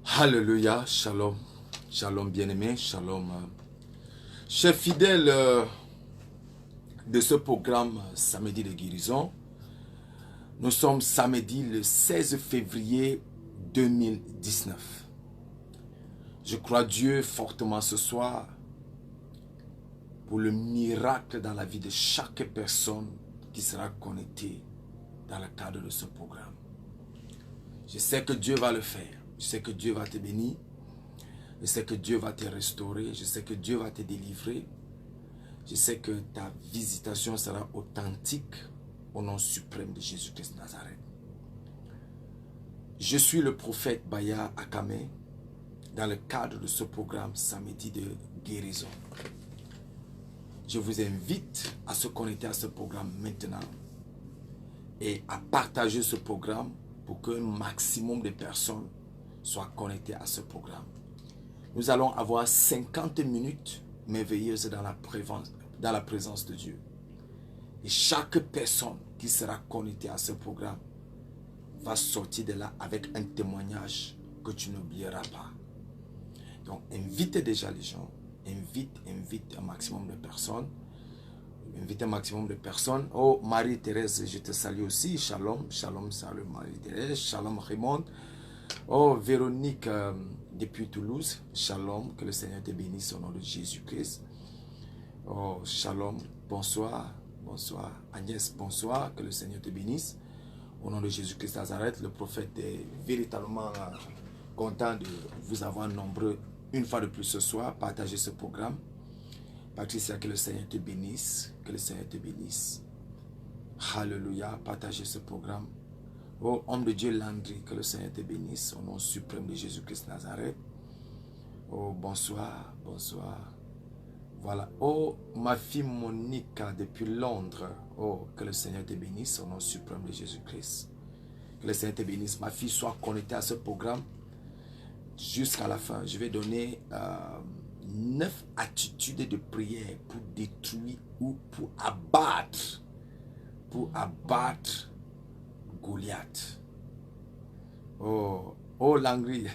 Alléluia, shalom, shalom bien-aimé, shalom. Chers fidèles de ce programme Samedi de guérison, nous sommes samedi le 16 février 2019. Je crois Dieu fortement ce soir pour le miracle dans la vie de chaque personne qui sera connectée dans le cadre de ce programme. Je sais que Dieu va le faire. Je sais que Dieu va te bénir. Je sais que Dieu va te restaurer. Je sais que Dieu va te délivrer. Je sais que ta visitation sera authentique au nom suprême de Jésus-Christ de Nazareth. Je suis le prophète Baya Akame dans le cadre de ce programme Samedi de guérison. Je vous invite à se connecter à ce programme maintenant et à partager ce programme pour qu'un maximum de personnes soient connectées à ce programme. Nous allons avoir 50 minutes merveilleuses dans la présence de Dieu. Et chaque personne qui sera connectée à ce programme va sortir de là avec un témoignage que tu n'oublieras pas. Donc, invite déjà les gens. Invite un maximum de personnes. Invite un maximum de personnes. Oh, Marie-Thérèse, je te salue aussi. Shalom, shalom, salut Marie-Thérèse. Shalom, Raymond. Oh, Véronique, depuis Toulouse. Shalom, que le Seigneur te bénisse au nom de Jésus-Christ. Oh, shalom, bonsoir. Bonsoir. Agnès, bonsoir, que le Seigneur te bénisse. Au nom de Jésus-Christ Nazareth, le prophète est véritablement content de vous avoir nombreux une fois de plus ce soir. Partagez ce programme. Patricia, que le Seigneur te bénisse. Que le Seigneur te bénisse. Alléluia. Partagez ce programme. Oh, homme de Dieu Landry, que le Seigneur te bénisse. Au nom suprême de Jésus-Christ Nazareth. Oh, bonsoir. Bonsoir. Voilà. Oh, ma fille Monica depuis Londres. Oh, que le Seigneur te bénisse. Au nom suprême de Jésus-Christ. Que le Seigneur te bénisse. Ma fille soit connectée à ce programme jusqu'à la fin. Je vais donner 9 attitudes de prière pour détruire ou pour abattre Goliath. Oh, Langry.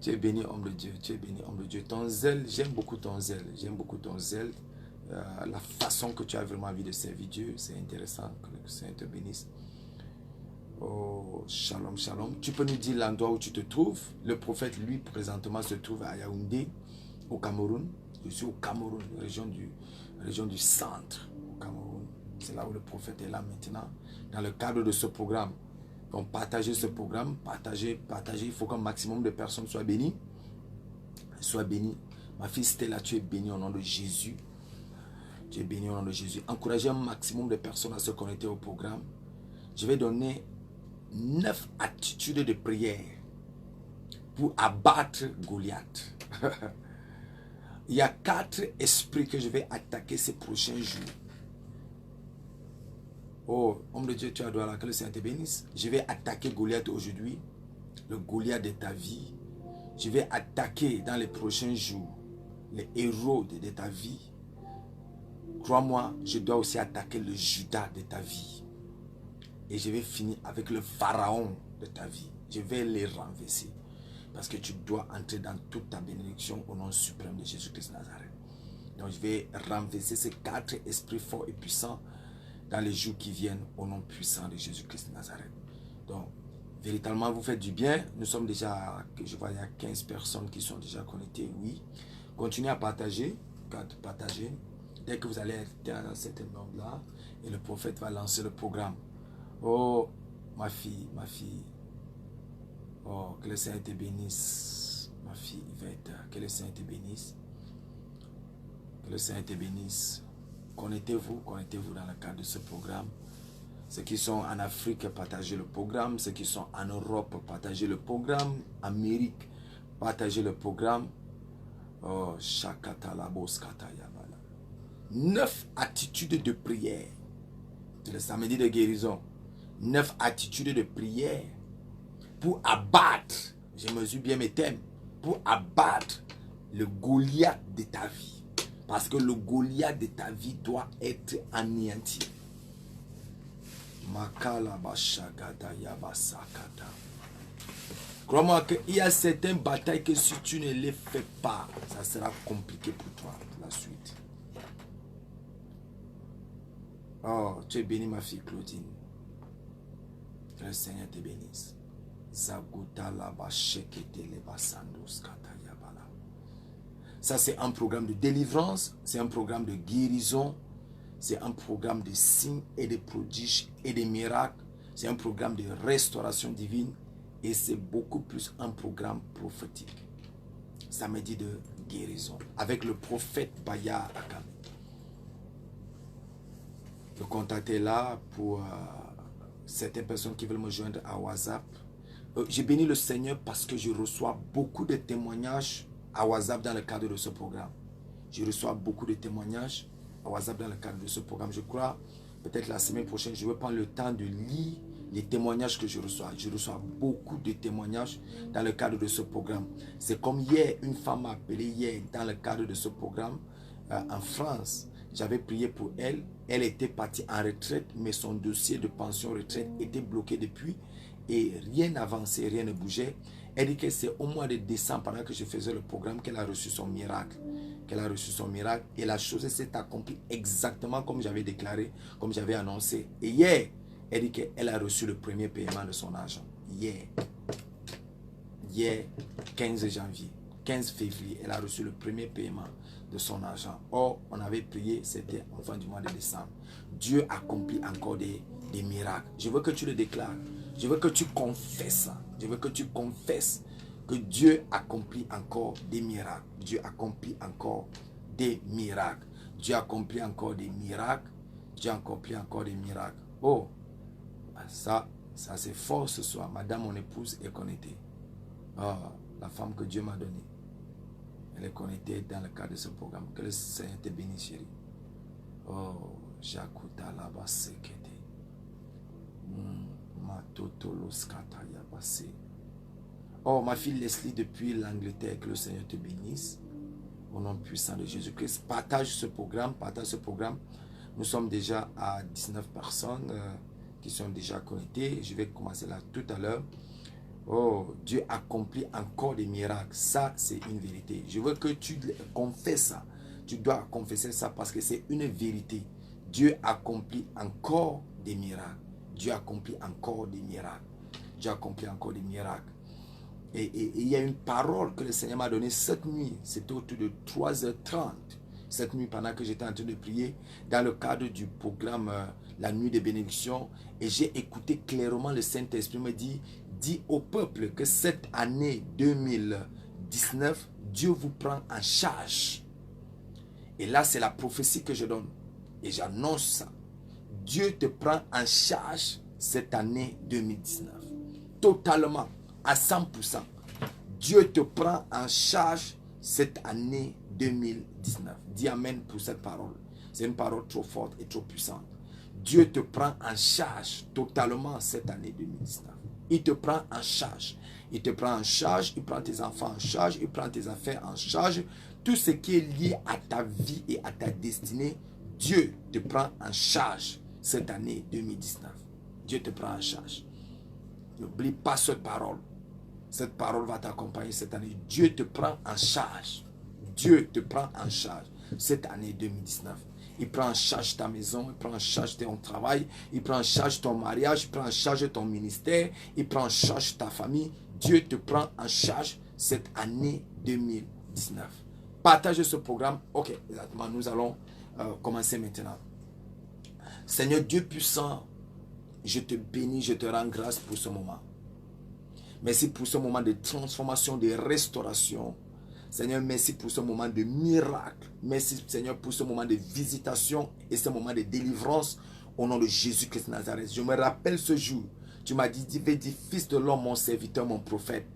Tu es béni, homme de Dieu. Tu es béni, homme de Dieu. Ton zèle, j'aime beaucoup ton zèle. J'aime beaucoup ton zèle. La façon que tu as vraiment envie de servir Dieu, c'est intéressant. Que le Seigneur te bénisse. Oh, shalom, shalom. Tu peux nous dire l'endroit où tu te trouves? Le prophète, lui, présentement, se trouve à Yaoundé, au Cameroun. Je suis au Cameroun, région du centre, au Cameroun. C'est là où le prophète est là maintenant. Dans le cadre de ce programme. Donc, partagez ce programme, partagez. Il faut qu'un maximum de personnes soient bénies. Sois bénie. Ma fille Stella, tu es bénie au nom de Jésus. Tu es bénie au nom de Jésus. Encouragez un maximum de personnes à se connecter au programme. Je vais donner 9 attitudes de prière pour abattre Goliath. Il y a 4 esprits que je vais attaquer ces prochains jours. Oh, homme de Dieu, tu adores là, que le Seigneur te bénisse. Je vais attaquer Goliath aujourd'hui, le Goliath de ta vie. Je vais attaquer dans les prochains jours les héros de ta vie. Crois-moi, je dois aussi attaquer le Judas de ta vie. Et je vais finir avec le pharaon de ta vie. Je vais les renverser. Parce que tu dois entrer dans toute ta bénédiction au nom suprême de Jésus-Christ de Nazareth. Donc je vais renverser ces 4 esprits forts et puissants dans les jours qui viennent au nom puissant de Jésus-Christ de Nazareth. Donc, véritablement, vous faites du bien. Nous sommes déjà, je vois, il y a 15 personnes qui sont déjà connectées. Oui. Continuez à partager. Partagez. Dès que vous allez être dans cet nombre-là, et le prophète va lancer le programme. Oh, ma fille. Oh, que le Seigneur te bénisse. Ma fille Yvette, que le Seigneur te bénisse. Que le Seigneur te bénisse. Connectez-vous dans le cadre de ce programme. Ceux qui sont en Afrique, partagez le programme. Ceux qui sont en Europe, partagez le programme. Amérique, partagez le programme. Oh, Shakatala Boskata Yabala. 9 attitudes de prière. C'est le samedi de guérison. 9 attitudes de prière pour abattre, je mesure bien mes thèmes, pour abattre le Goliath de ta vie. Parce que le Goliath de ta vie doit être anéanti. Makala bashagada yabasakata. Crois-moi qu'il y a certaines batailles que si tu ne les fais pas, ça sera compliqué pour toi, la suite. Oh, tu es bénie, ma fille Claudine. Que le Seigneur te bénisse. Ça, c'est un programme de délivrance, c'est un programme de guérison, c'est un programme de signes et de prodiges et de miracles, c'est un programme de restauration divine et c'est beaucoup plus un programme prophétique. Samedi de guérison avec le prophète Baya Akame. Le contact est là pour certaines personnes qui veulent me joindre à WhatsApp. J'ai béni le Seigneur parce que je reçois beaucoup de témoignages à WhatsApp dans le cadre de ce programme. Je reçois beaucoup de témoignages à WhatsApp dans le cadre de ce programme. Je crois, peut-être la semaine prochaine, je vais prendre le temps de lire les témoignages que je reçois. Je reçois beaucoup de témoignages dans le cadre de ce programme. C'est comme hier, une femme m'a appelé hier dans le cadre de ce programme en France. J'avais prié pour elle. Elle était partie en retraite, mais son dossier de pension retraite était bloqué depuis. Et rien n'avançait, rien ne bougeait. Elle dit que c'est au mois de décembre, pendant que je faisais le programme, qu'elle a reçu son miracle. Qu'elle a reçu son miracle. Et la chose s'est accomplie exactement comme j'avais déclaré, comme j'avais annoncé. Et hier, elle dit qu'elle a reçu le premier paiement de son argent. Hier, 15 janvier, 15 février, elle a reçu le premier paiement de son argent. Or, on avait prié, c'était en fin du mois de décembre. Dieu accomplit encore des miracles. Je veux que tu le déclares. Je veux que tu confesses ça. Je veux que tu confesses que Dieu accomplit encore des miracles. Dieu accomplit encore des miracles. Dieu accomplit encore des miracles. Dieu accomplit encore des miracles. Oh, ça c'est fort ce soir. Madame, mon épouse, est connectée. Oh, la femme que Dieu m'a donnée. Elle est connectée dans le cadre de ce programme. Que le Seigneur te bénisse, chérie. Oh, Jakuta là-bas, sekete. Oh, ma fille Leslie depuis l'Angleterre, que le Seigneur te bénisse. Au nom puissant de Jésus-Christ. Partage ce programme, partage ce programme. Nous sommes déjà à 19 personnes qui sont déjà connectées. Je vais commencer là tout à l'heure. Oh, Dieu accomplit encore des miracles. Ça, c'est une vérité. Je veux que tu confesses ça. Tu dois confesser ça parce que c'est une vérité. Dieu accomplit encore des miracles. Dieu accomplit encore des miracles. Dieu accomplit encore des miracles. Et il y a une parole que le Seigneur m'a donnée cette nuit. C'était autour de 3h30. Cette nuit, pendant que j'étais en train de prier, dans le cadre du programme La Nuit des Bénédictions. Et j'ai écouté clairement le Saint-Esprit me dit, dis au peuple que cette année 2019, Dieu vous prend en charge. Et là, c'est la prophétie que je donne. Et j'annonce ça. Dieu te prend en charge cette année 2019. Totalement, à 100%. Dieu te prend en charge cette année 2019. Dis Amen pour cette parole. C'est une parole trop forte et trop puissante. Dieu te prend en charge totalement cette année 2019. Il te prend en charge. Il te prend en charge, il prend tes enfants en charge, il prend tes affaires en charge. Tout ce qui est lié à ta vie et à ta destinée, Dieu te prend en charge cette année 2019. Dieu te prend en charge. N'oublie pas cette parole. Cette parole va t'accompagner cette année. Dieu te prend en charge. Dieu te prend en charge cette année 2019. Il prend en charge ta maison, il prend en charge ton travail, il prend en charge ton mariage, il prend en charge ton ministère, il prend en charge ta famille. Dieu te prend en charge cette année 2019. Partagez ce programme. Ok, exactement. Nous allons commencer maintenant. Seigneur Dieu puissant, je te bénis, je te rends grâce pour ce moment. Merci pour ce moment de transformation, de restauration. Seigneur, merci pour ce moment de miracle. Merci Seigneur pour ce moment de visitation et ce moment de délivrance au nom de Jésus-Christ de Nazareth. Je me rappelle ce jour. Tu m'as dit, fils de l'homme, mon serviteur, mon prophète,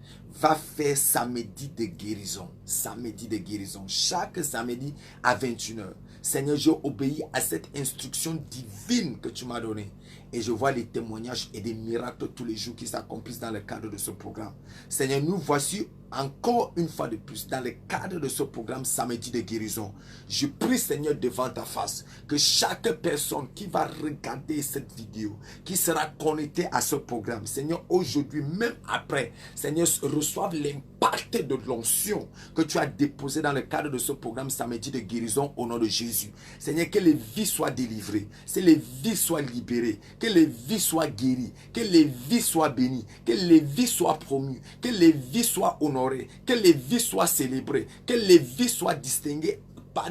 va faire samedi de guérison. Samedi de guérison. Chaque samedi à 21h. Seigneur, j'ai obéi à cette instruction divine que tu m'as donnée. Et je vois les témoignages et des miracles tous les jours qui s'accomplissent dans le cadre de ce programme. Seigneur, nous voici encore une fois de plus dans le cadre de ce programme Samedi de guérison. Je prie, Seigneur, devant ta face, que chaque personne qui va regarder cette vidéo, qui sera connectée à ce programme, Seigneur, aujourd'hui, même après, Seigneur, reçoive l'impact de l'onction que tu as déposé dans le cadre de ce programme Samedi de guérison au nom de Jésus. Seigneur, que les vies soient délivrées, que les vies soient libérées, que les vies soient guéries, que les vies soient bénies, que les vies soient promues, que les vies soient honorées, que les vies soient célébrées, que les vies soient distinguées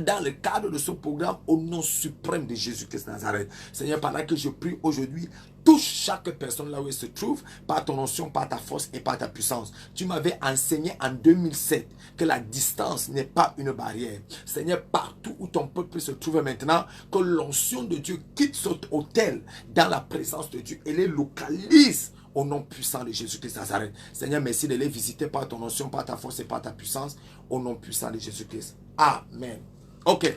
dans le cadre de ce programme au nom suprême de Jésus-Christ de Nazareth. Seigneur, pendant que je prie aujourd'hui, touche chaque personne là où elle se trouve par ton onction, par ta force et par ta puissance. Tu m'avais enseigné en 2007 que la distance n'est pas une barrière. Seigneur, partout où ton peuple se trouve maintenant, que l'onction de Dieu quitte cet hôtel dans la présence de Dieu et les localise au nom puissant de Jésus-Christ de Nazareth. Seigneur, merci de les visiter par ton onction, par ta force et par ta puissance au nom puissant de Jésus-Christ. Amen. Ok.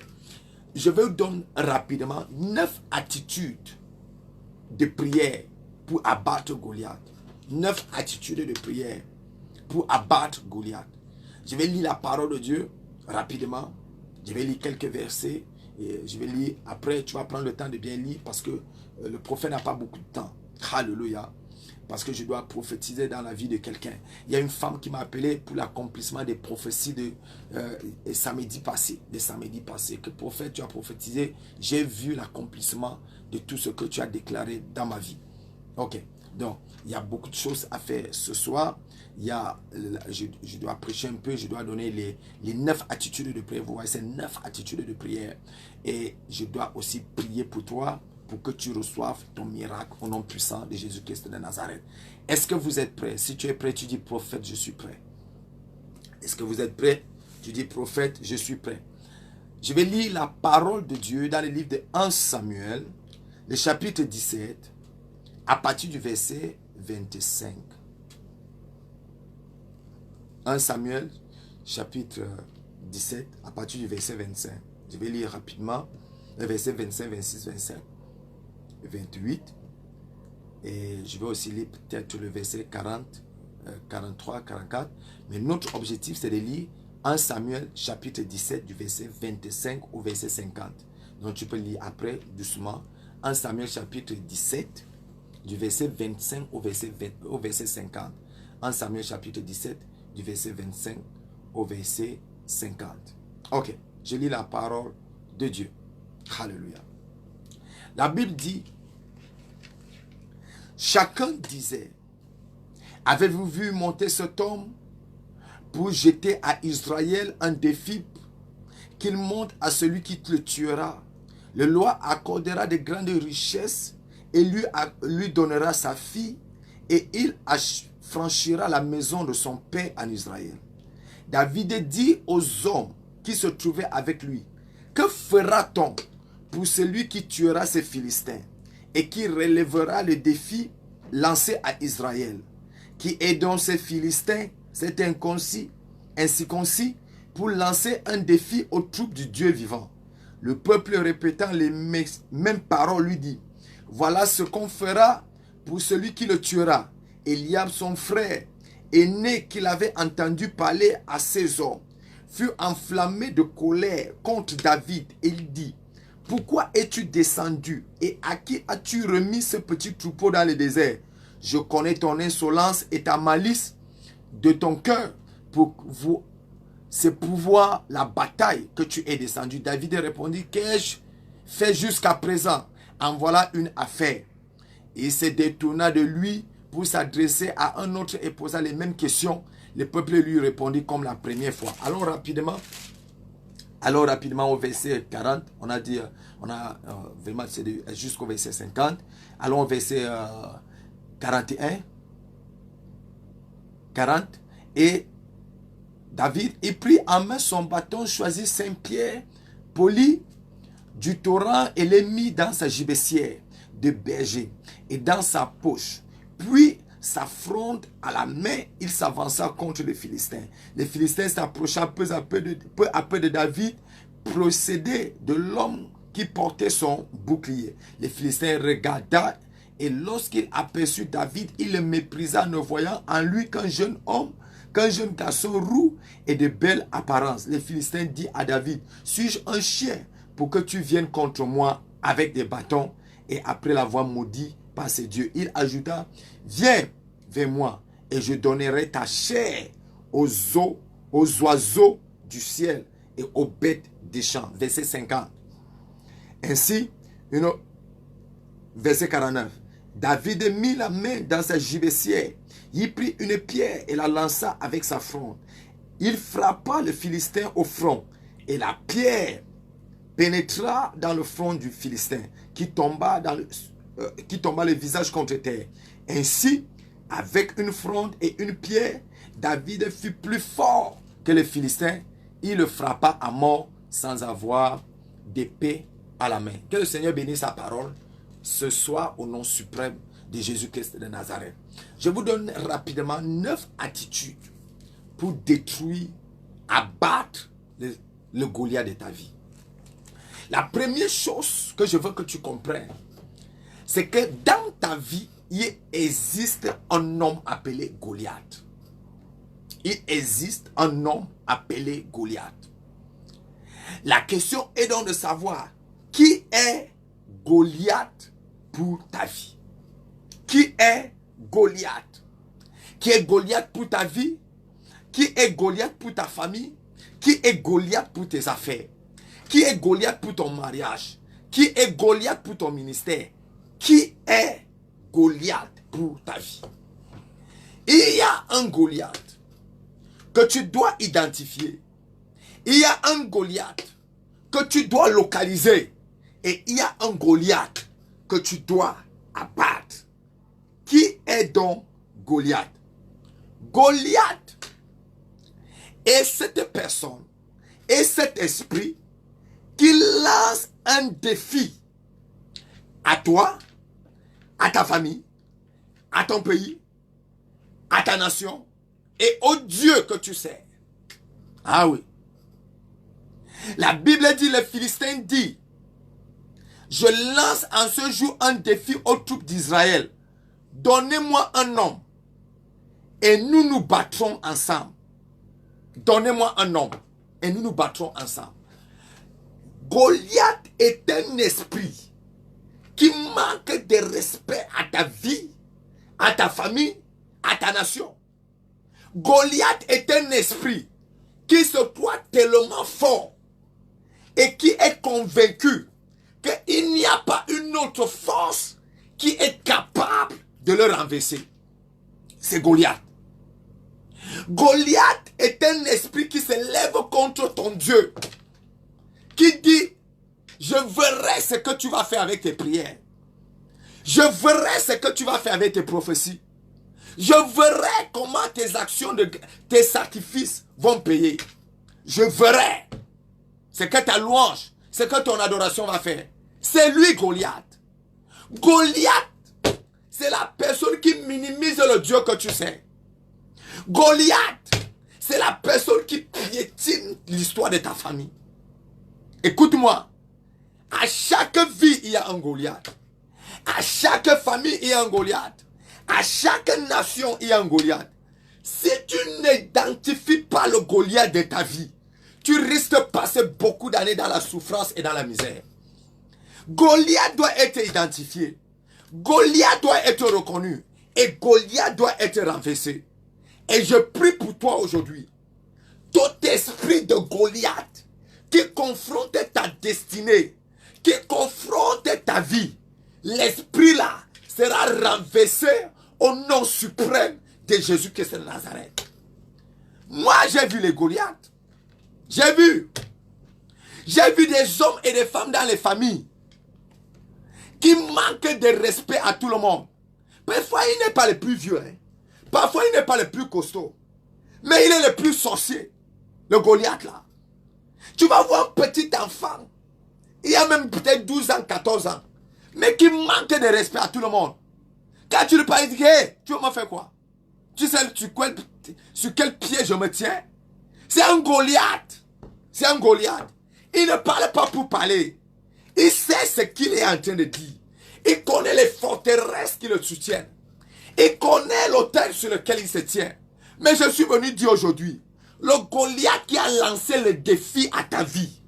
Je vais vous donner rapidement 9 attitudes de prière pour abattre Goliath. 9 attitudes de prière pour abattre Goliath. Je vais lire la parole de Dieu rapidement. Je vais lire quelques versets. Et je vais lire. Après, tu vas prendre le temps de bien lire parce que le prophète n'a pas beaucoup de temps. Alléluia. Parce que je dois prophétiser dans la vie de quelqu'un. Il y a une femme qui m'a appelé pour l'accomplissement des prophéties de samedi passé. Que prophète, tu as prophétisé. J'ai vu l'accomplissement de tout ce que tu as déclaré dans ma vie. Ok. Donc, il y a beaucoup de choses à faire ce soir. Il y a, je dois prêcher un peu. Je dois donner les 9 attitudes de prière. Vous voyez, c'est 9 attitudes de prière. Et je dois aussi prier pour toi, pour que tu reçoives ton miracle au nom puissant de Jésus-Christ de Nazareth. Est-ce que vous êtes prêts? Si tu es prêt, tu dis prophète, je suis prêt. Est-ce que vous êtes prêts? Tu dis prophète, je suis prêt. Je vais lire la parole de Dieu dans le livre de 1 Samuel, le chapitre 17, à partir du verset 25. 1 Samuel, chapitre 17, à partir du verset 25. Je vais lire rapidement les versets 25, 26, 27. 28 et je vais aussi lire peut-être le verset 40, 43, 44, mais notre objectif c'est de lire 1 Samuel chapitre 17 du verset 25 au verset 50. Donc tu peux lire après doucement 1 Samuel chapitre 17 du verset 25 au verset 50. 1 Samuel chapitre 17 du verset 25 au verset 50. Ok, je lis la parole de Dieu. Alléluia. La Bible dit, chacun disait, avez-vous vu monter cet homme pour jeter à Israël un défi, qu'il monte à celui qui le tuera. Le roi accordera de grandes richesses et lui donnera sa fille et il franchira la maison de son père en Israël. David dit aux hommes qui se trouvaient avec lui, que fera-t-on pour celui qui tuera ces Philistins et qui relèvera le défi lancé à Israël? Qui est donc ces Philistins, cet ainsi concis, pour lancer un défi aux troupes du Dieu vivant? Le peuple répétant les mêmes paroles lui dit, voilà ce qu'on fera pour celui qui le tuera. Eliab, son frère aîné, qu'il avait entendu parler à ses hommes, fut enflammé de colère contre David et il dit, pourquoi es-tu descendu et à qui as-tu remis ce petit troupeau dans le désert? Je connais ton insolence et ta malice de ton cœur c'est pour voir la bataille que tu es descendu. David répondit, qu'ai-je fait jusqu'à présent? En voilà une affaire. Il se détourna de lui pour s'adresser à un autre et posa les mêmes questions. Le peuple lui répondit comme la première fois. Allons rapidement au verset 40. On a dit, vraiment jusqu'au verset 50. Allons au verset 41. 40. Et David, il prit en main son bâton, choisit 5 pierres polies du torrent et les mit dans sa gibecière de berger et dans sa poche. Puis, sa fronde à la main, il s'avança contre les Philistins. Les Philistins s'approcha peu à peu de David, procédé de l'homme qui portait son bouclier. Les Philistins regardaient Et lorsqu'il aperçut David, il le méprisa, ne voyant en lui qu'un jeune homme, qu'un jeune garçon roux et de belle apparence. Les Philistins disent à David, suis-je un chien pour que tu viennes contre moi avec des bâtons? Et après l'avoir maudit par ses dieux, il ajouta, viens vers moi et je donnerai ta chair aux oiseaux du ciel et aux bêtes des champs. Verset 50. Ainsi, verset 49. David mit la main dans sa gibecière. Il prit une pierre et la lança avec sa fronde. Il frappa le Philistin au front. Et la pierre pénétra dans le front du Philistin, qui tomba le visage contre terre. Ainsi, avec une fronde et une pierre, David fut plus fort que le Philistin. Il le frappa à mort sans avoir d'épée à la main. Que le Seigneur bénisse sa parole ce soir au nom suprême de Jésus-Christ de Nazareth. Je vous donne rapidement 9 attitudes pour détruire, abattre le Goliath de ta vie. La première chose que je veux que tu comprennes, c'est que dans ta vie, il existe un homme appelé Goliath. Il existe un homme appelé Goliath. La question est donc de savoir qui est Goliath pour ta vie. Qui est Goliath? Qui est Goliath pour ta vie? Qui est Goliath pour ta famille? Qui est Goliath pour tes affaires? Qui est Goliath pour ton mariage? Qui est Goliath pour ton ministère? Qui est Goliath pour ta vie? Il y a un Goliath que tu dois identifier. Il y a un Goliath que tu dois localiser. Et il y a un Goliath que tu dois abattre. Qui est donc Goliath? Goliath est cette personne et cet esprit qui lance un défi à toi, à ta famille, à ton pays, à ta nation et au Dieu que tu sers. Ah oui. La Bible dit, les Philistins disent, je lance en ce jour un défi aux troupes d'Israël. Donnez-moi un homme et nous nous battrons ensemble. Donnez-moi un homme et nous nous battrons ensemble. Goliath est un esprit qui manque de respect à ta vie, à ta famille, à ta nation. Goliath est un esprit qui se croit tellement fort et qui est convaincu qu'il n'y a pas une autre force qui est capable de le renverser. C'est Goliath. Goliath est un esprit qui se lève contre ton Dieu, qui dit, je verrai ce que tu vas faire avec tes prières. Je verrai ce que tu vas faire avec tes prophéties. Je verrai comment tes actions, tes sacrifices vont payer. Je verrai ce que ta louange, ce que ton adoration va faire. C'est lui Goliath. Goliath, c'est la personne qui minimise le Dieu que tu sais. Goliath, c'est la personne qui piétine l'histoire de ta famille. Écoute-moi, à chaque vie, il y a un Goliath. À chaque famille, il y a un Goliath. À chaque nation, il y a un Goliath. Si tu n'identifies pas le Goliath de ta vie, tu risques de passer beaucoup d'années dans la souffrance et dans la misère. Goliath doit être identifié. Goliath doit être reconnu. Et Goliath doit être renversé. Et je prie pour toi aujourd'hui. Tout esprit de Goliath qui confronte ta destinée, qui confronte ta vie, l'esprit là sera renversé au nom suprême de Jésus-Christ de Nazareth. Moi, j'ai vu les Goliaths. J'ai vu des hommes et des femmes dans les familles qui manquent de respect à tout le monde. Parfois, il n'est pas le plus vieux. Parfois, il n'est pas le plus costaud. Mais il est le plus sorcier. Le Goliath là. Tu vas voir un petit enfant. Il a même peut-être 12 ans, 14 ans. Mais qui manque de respect à tout le monde. Quand tu lui parles, il dit, hey, tu veux me faire quoi? Tu sais sur quel pied je me tiens? C'est un Goliath. C'est un Goliath. Il ne parle pas pour parler. Il sait ce qu'il est en train de dire. Il connaît les forteresses qui le soutiennent. Il connaît l'autel sur lequel il se tient. Mais je suis venu dire aujourd'hui, le Goliath qui a lancé le défi à ta vie,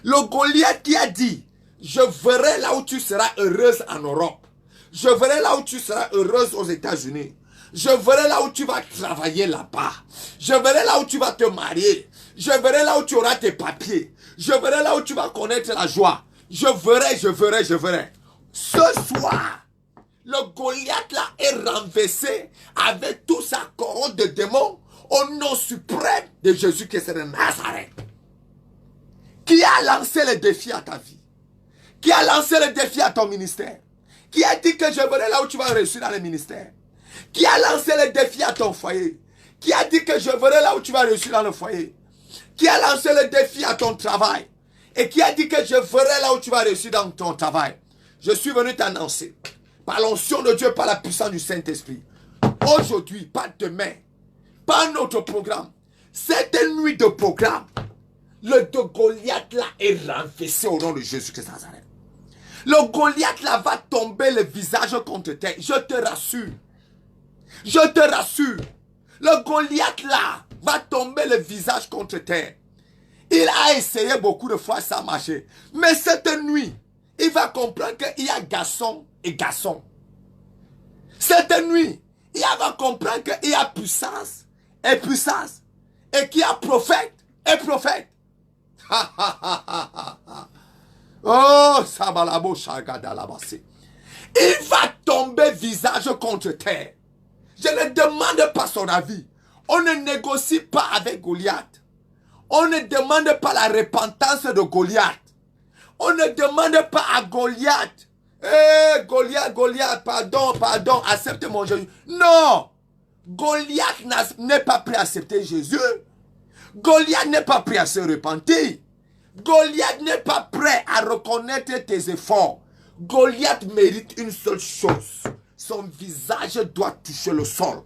le Goliath qui a dit, je verrai là où tu seras heureuse en Europe, je verrai là où tu seras heureuse aux États-Unis, je verrai là où tu vas travailler là-bas, je verrai là où tu vas te marier, je verrai là où tu auras tes papiers, je verrai là où tu vas connaître la joie, je verrai. Ce soir, le Goliath là est renversé avec toute sa couronne de démons au nom suprême de Jésus-Christ de Nazareth. Qui a lancé le défi à ta vie? Qui a lancé le défi à ton ministère? Qui a dit que je verrai là où tu vas réussir dans le ministère? Qui a lancé le défi à ton foyer? Qui a dit que je verrai là où tu vas réussir dans le foyer? Qui a lancé le défi à ton travail? Et qui a dit que je verrai là où tu vas réussir dans ton travail? Je suis venu t'annoncer, par l'onction de Dieu, par la puissance du Saint-Esprit, aujourd'hui, pas demain, pas notre programme, cette nuit de programme, le de Goliath là est renversé au nom de Jésus-Christ de Nazareth. Le Goliath là va tomber le visage contre terre. Je te rassure. Je te rassure. Le Goliath là va tomber le visage contre terre. Il a essayé beaucoup de fois, ça a marché. Mais cette nuit, il va comprendre qu'il y a garçon et garçon. Cette nuit, il va comprendre qu'il y a puissance et puissance. Et qu'il y a prophète et prophète. Oh, Sabalabo Shagadalabasi. Il va tomber visage contre terre. Je ne demande pas son avis. On ne négocie pas avec Goliath. On ne demande pas la repentance de Goliath. On ne demande pas à Goliath. Goliath, pardon, accepte mon Jésus. Non. Goliath n'est pas prêt à accepter Jésus. Goliath n'est pas prêt à se repentir. Goliath n'est pas prêt à reconnaître tes efforts. Goliath mérite une seule chose. Son visage doit toucher le sol.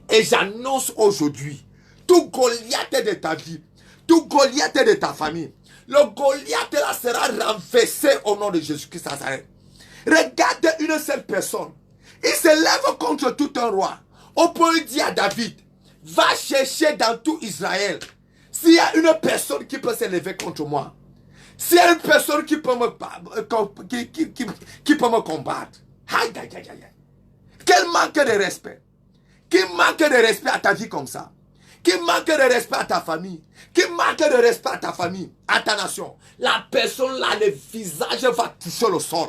Et j'annonce aujourd'hui, tout Goliath de ta vie, tout Goliath de ta famille, le Goliath là sera renversé au nom de Jésus-Christ de Nazareth. Regarde une seule personne. Il se lève contre tout un roi. On peut dire à David, va chercher dans tout Israël. S'il y a une personne qui peut se lever contre moi, s'il y a une personne qui peut me combattre, aïe, aïe, aïe, aïe. Quel manque de respect. Qui manque de respect à ta vie comme ça. Qui manque de respect à ta famille. Qui manque de respect à ta famille, à ta nation. La personne là, le visage va toucher le sol.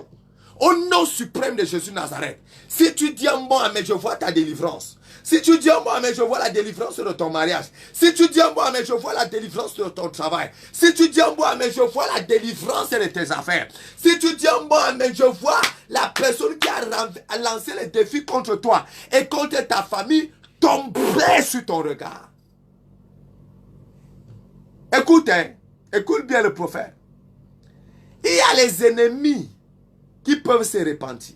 Au nom suprême de Jésus de Nazareth. Si tu dis un mot, mais je vois ta délivrance. Si tu dis un mot, mais je vois la délivrance de ton mariage. Si tu dis un mot, mais je vois la délivrance de ton travail. Si tu dis un mot, mais je vois la délivrance de tes affaires. Si tu dis un mot, mais je vois la personne qui a lancé le défi contre toi et contre ta famille tomber sur ton regard. Écoute, écoute bien le prophète. Il y a les ennemis qui peuvent se repentir.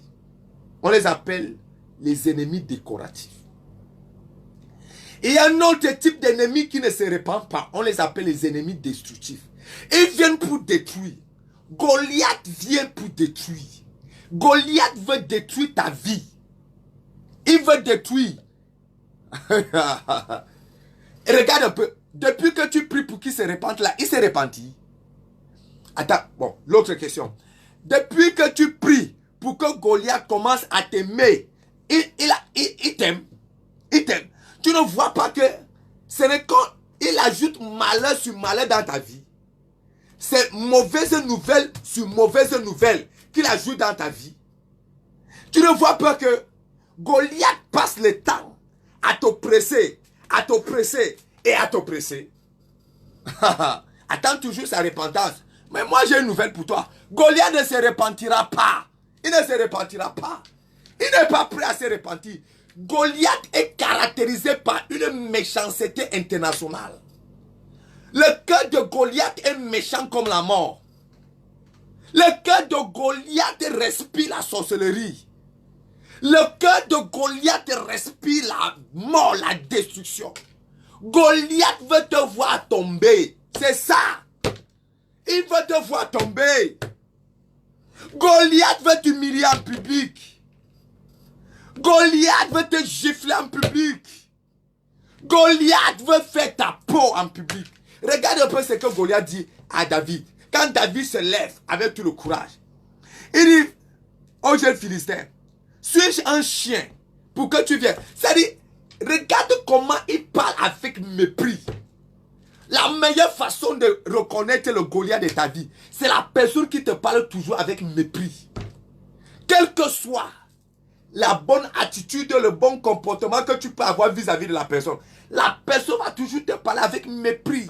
On les appelle les ennemis décoratifs. Il y a un autre type d'ennemis qui ne se répandent pas. On les appelle les ennemis destructifs. Ils viennent pour détruire. Goliath vient pour détruire. Goliath veut détruire ta vie. Il veut détruire. Regarde un peu. Depuis que tu pries pour qu'il se répande là, il s'est répandu. Attends, bon, l'autre question. Depuis que tu pries pour que Goliath commence à t'aimer, il t'aime. Il t'aime. Tu ne vois pas que ce n'est quand il ajoute malheur sur malheur dans ta vie. C'est mauvaise nouvelle sur mauvaise nouvelle qu'il ajoute dans ta vie. Tu ne vois pas que Goliath passe le temps à t'oppresser, à t'oppresser et à t'oppresser. Attends toujours sa repentance. Mais moi j'ai une nouvelle pour toi. Goliath ne se repentira pas. Il ne se repentira pas. Il n'est pas prêt à se repentir. Goliath est caractérisé par une méchanceté internationale. Le cœur de Goliath est méchant comme la mort. Le cœur de Goliath respire la sorcellerie. Le cœur de Goliath respire la mort, la destruction. Goliath veut te voir tomber. C'est ça. Il veut te voir tomber. Goliath veut t'humilier en public. Goliath veut te gifler en public. Goliath veut faire ta peau en public. Regarde un peu ce que Goliath dit à David. Quand David se lève avec tout le courage. Il dit, oh jeune Philistin, suis-je un chien pour que tu viennes? C'est-à-dire, regarde comment il parle avec mépris. La meilleure façon de reconnaître le Goliath de ta vie, c'est la personne qui te parle toujours avec mépris. Quelle que soit la bonne attitude, le bon comportement que tu peux avoir vis-à-vis de la personne va toujours te parler avec mépris.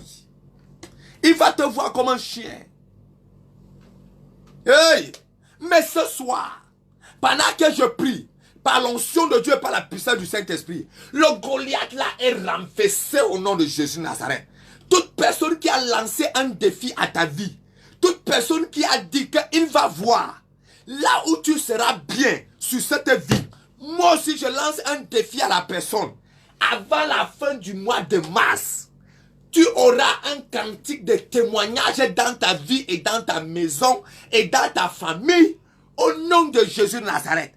Il va te voir comme un chien. Hey! Mais ce soir, pendant que je prie, par l'onction de Dieu et par la puissance du Saint-Esprit, le Goliath là est renversé au nom de Jésus de Nazareth. Toute personne qui a lancé un défi à ta vie, toute personne qui a dit qu'il va voir là où tu seras bien sur cette vie, moi aussi je lance un défi à la personne. Avant la fin du mois de mars, tu auras un cantique de témoignage dans ta vie et dans ta maison et dans ta famille au nom de Jésus de Nazareth.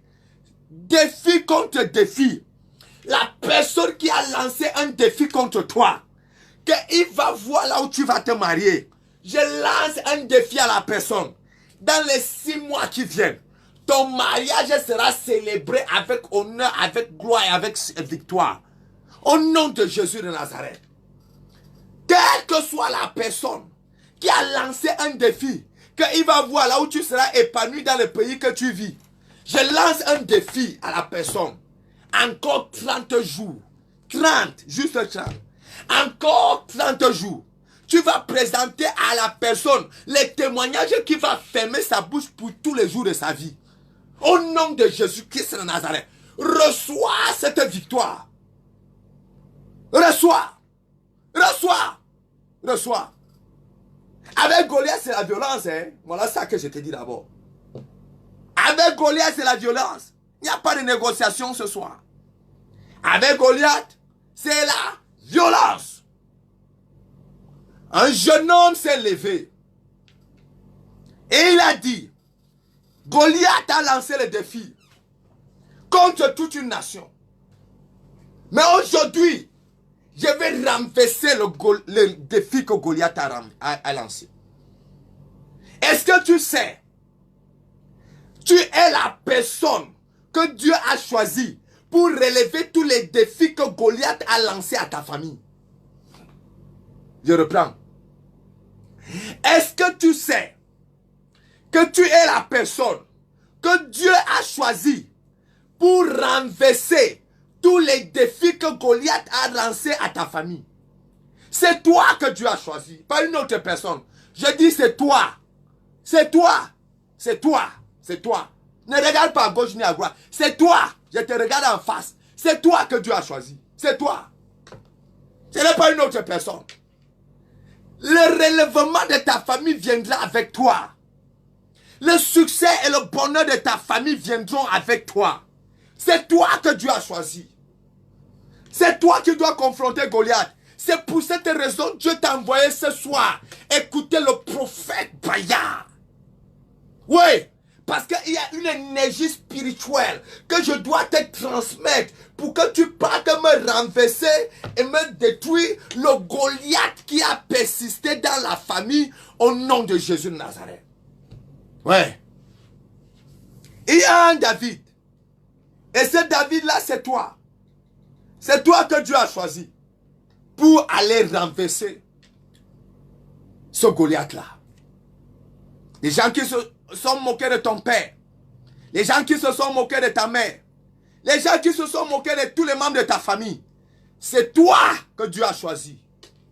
Défi contre défi. La personne qui a lancé un défi contre toi, qu'il va voir là où tu vas te marier. Je lance un défi à la personne. Dans les 6 mois qui viennent, ton mariage sera célébré avec honneur, avec gloire et avec victoire. Au nom de Jésus de Nazareth. Quelle que soit la personne qui a lancé un défi, qu'il va voir là où tu seras épanoui dans le pays que tu vis. Je lance un défi à la personne. Encore 30 jours. 30, juste 30. Encore 30 jours. Tu vas présenter à la personne les témoignages qui va fermer sa bouche pour tous les jours de sa vie. Au nom de Jésus-Christ de Nazareth. Reçois cette victoire. Reçois. Reçois. Reçois. Avec Goliath, c'est la violence. Hein? Voilà ça que je te dis d'abord. Avec Goliath, c'est la violence. Il n'y a pas de négociation ce soir. Avec Goliath, c'est la violence. Un jeune homme s'est levé. Et il a dit, Goliath a lancé le défi contre toute une nation. Mais aujourd'hui, je vais renverser le défi que Goliath a lancé. Est-ce que tu sais, tu es la personne que Dieu a choisie pour relever tous les défis que Goliath a lancés à ta famille. Je reprends. Est-ce que tu sais que tu es la personne que Dieu a choisie pour renverser tous les défis que Goliath a lancés à ta famille? C'est toi que Dieu a choisi, pas une autre personne. Je dis c'est toi. C'est toi. C'est toi. C'est toi. Ne regarde pas à gauche ni à droite. C'est toi. Je te regarde en face. C'est toi que Dieu a choisi. C'est toi. Ce n'est pas une autre personne. Le relèvement de ta famille viendra avec toi. Le succès et le bonheur de ta famille viendront avec toi. C'est toi que Dieu a choisi. C'est toi qui dois confronter Goliath. C'est pour cette raison que Dieu t'a envoyé ce soir. Écoutez le prophète Bayard. Oui. Parce qu'il y a une énergie spirituelle que je dois te transmettre pour que tu partes me renverser et me détruire le Goliath qui a persisté dans la famille au nom de Jésus de Nazareth. Ouais. Il y a un David. Et ce David-là, c'est toi. C'est toi que Dieu a choisi pour aller renverser ce Goliath-là. Les gens qui se sont moqués de ton père, les gens qui se sont moqués de ta mère, les gens qui se sont moqués de tous les membres de ta famille, c'est toi que Dieu a choisi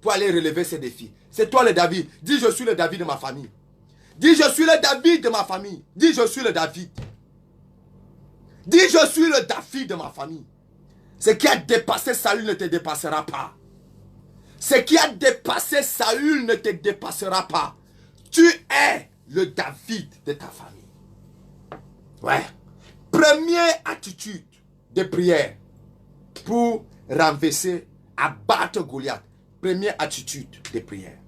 pour aller relever ces défis. C'est toi le David. Dis je suis le David de ma famille. Dis je suis le David de ma famille. Dis je suis le David. Dis je suis le David de ma famille. Ce qui a dépassé Saül ne te dépassera pas. Ce qui a dépassé Saül ne te dépassera pas. Tu es le David de ta famille. Ouais. Première attitude de prière pour renverser, abattre Goliath. Première attitude de prière.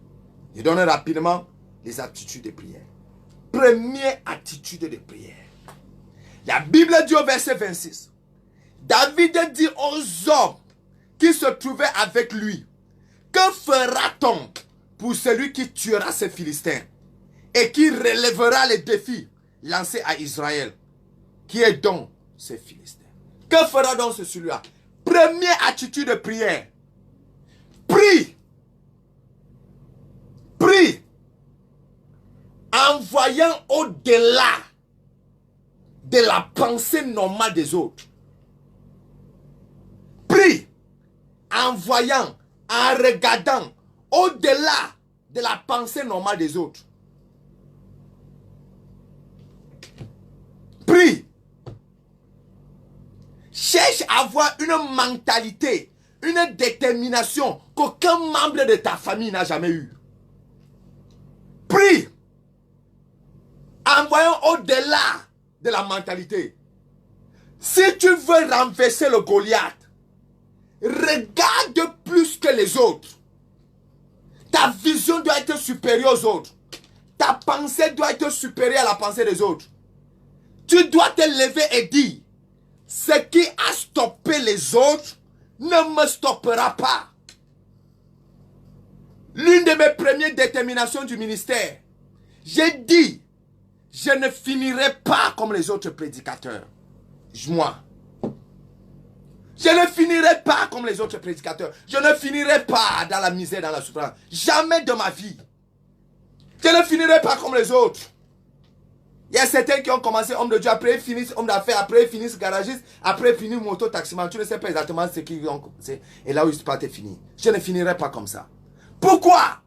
Je donne rapidement les attitudes de prière. première attitude de prière. La Bible dit au verset 26, David dit aux hommes qui se trouvaient avec lui, que fera-t-on pour celui qui tuera ces Philistins et qui relèvera les défis lancés à Israël? Qui est donc ces Philistins? Que fera donc celui-là? Première attitude de prière. Prie. Prie. En voyant au-delà de la pensée normale des autres. Prie. En voyant, en regardant au-delà de la pensée normale des autres. Prie. Cherche à avoir une mentalité, une détermination qu'aucun membre de ta famille n'a jamais eu. Prie. En voyant au-delà de la mentalité. Si tu veux renverser le Goliath, regarde plus que les autres. Ta vision doit être supérieure aux autres. Ta pensée doit être supérieure à la pensée des autres. Tu dois te lever et dire, ce qui a stoppé les autres ne me stoppera pas. L'une de mes premières déterminations du ministère, j'ai dit, je ne finirai pas comme les autres prédicateurs. Moi. Je ne finirai pas comme les autres prédicateurs. Je ne finirai pas dans la misère, dans la souffrance. Jamais de ma vie. Je ne finirai pas comme les autres. Il y a certains qui ont commencé homme de Dieu, après ils finissent homme d'affaires, après ils finissent garagiste, après ils finissent moto-taximan. Tu ne sais pas exactement ce qu'ils ont commencé. Et là où ils sont fini. Je ne finirai pas comme ça. Pourquoi?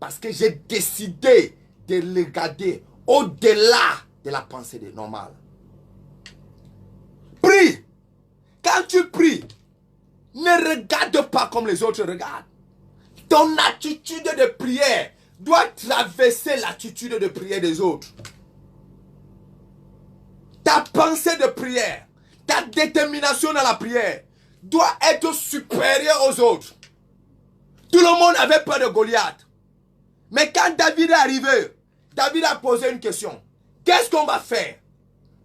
Parce que j'ai décidé de regarder au-delà de la pensée normale. Prie. Quand tu pries, ne regarde pas comme les autres regardent. Ton attitude de prière doit traverser l'attitude de prière des autres. Ta pensée de prière, ta détermination dans la prière doit être supérieure aux autres. Tout le monde avait peur de Goliath. Mais quand David est arrivé, David a posé une question. Qu'est-ce qu'on va faire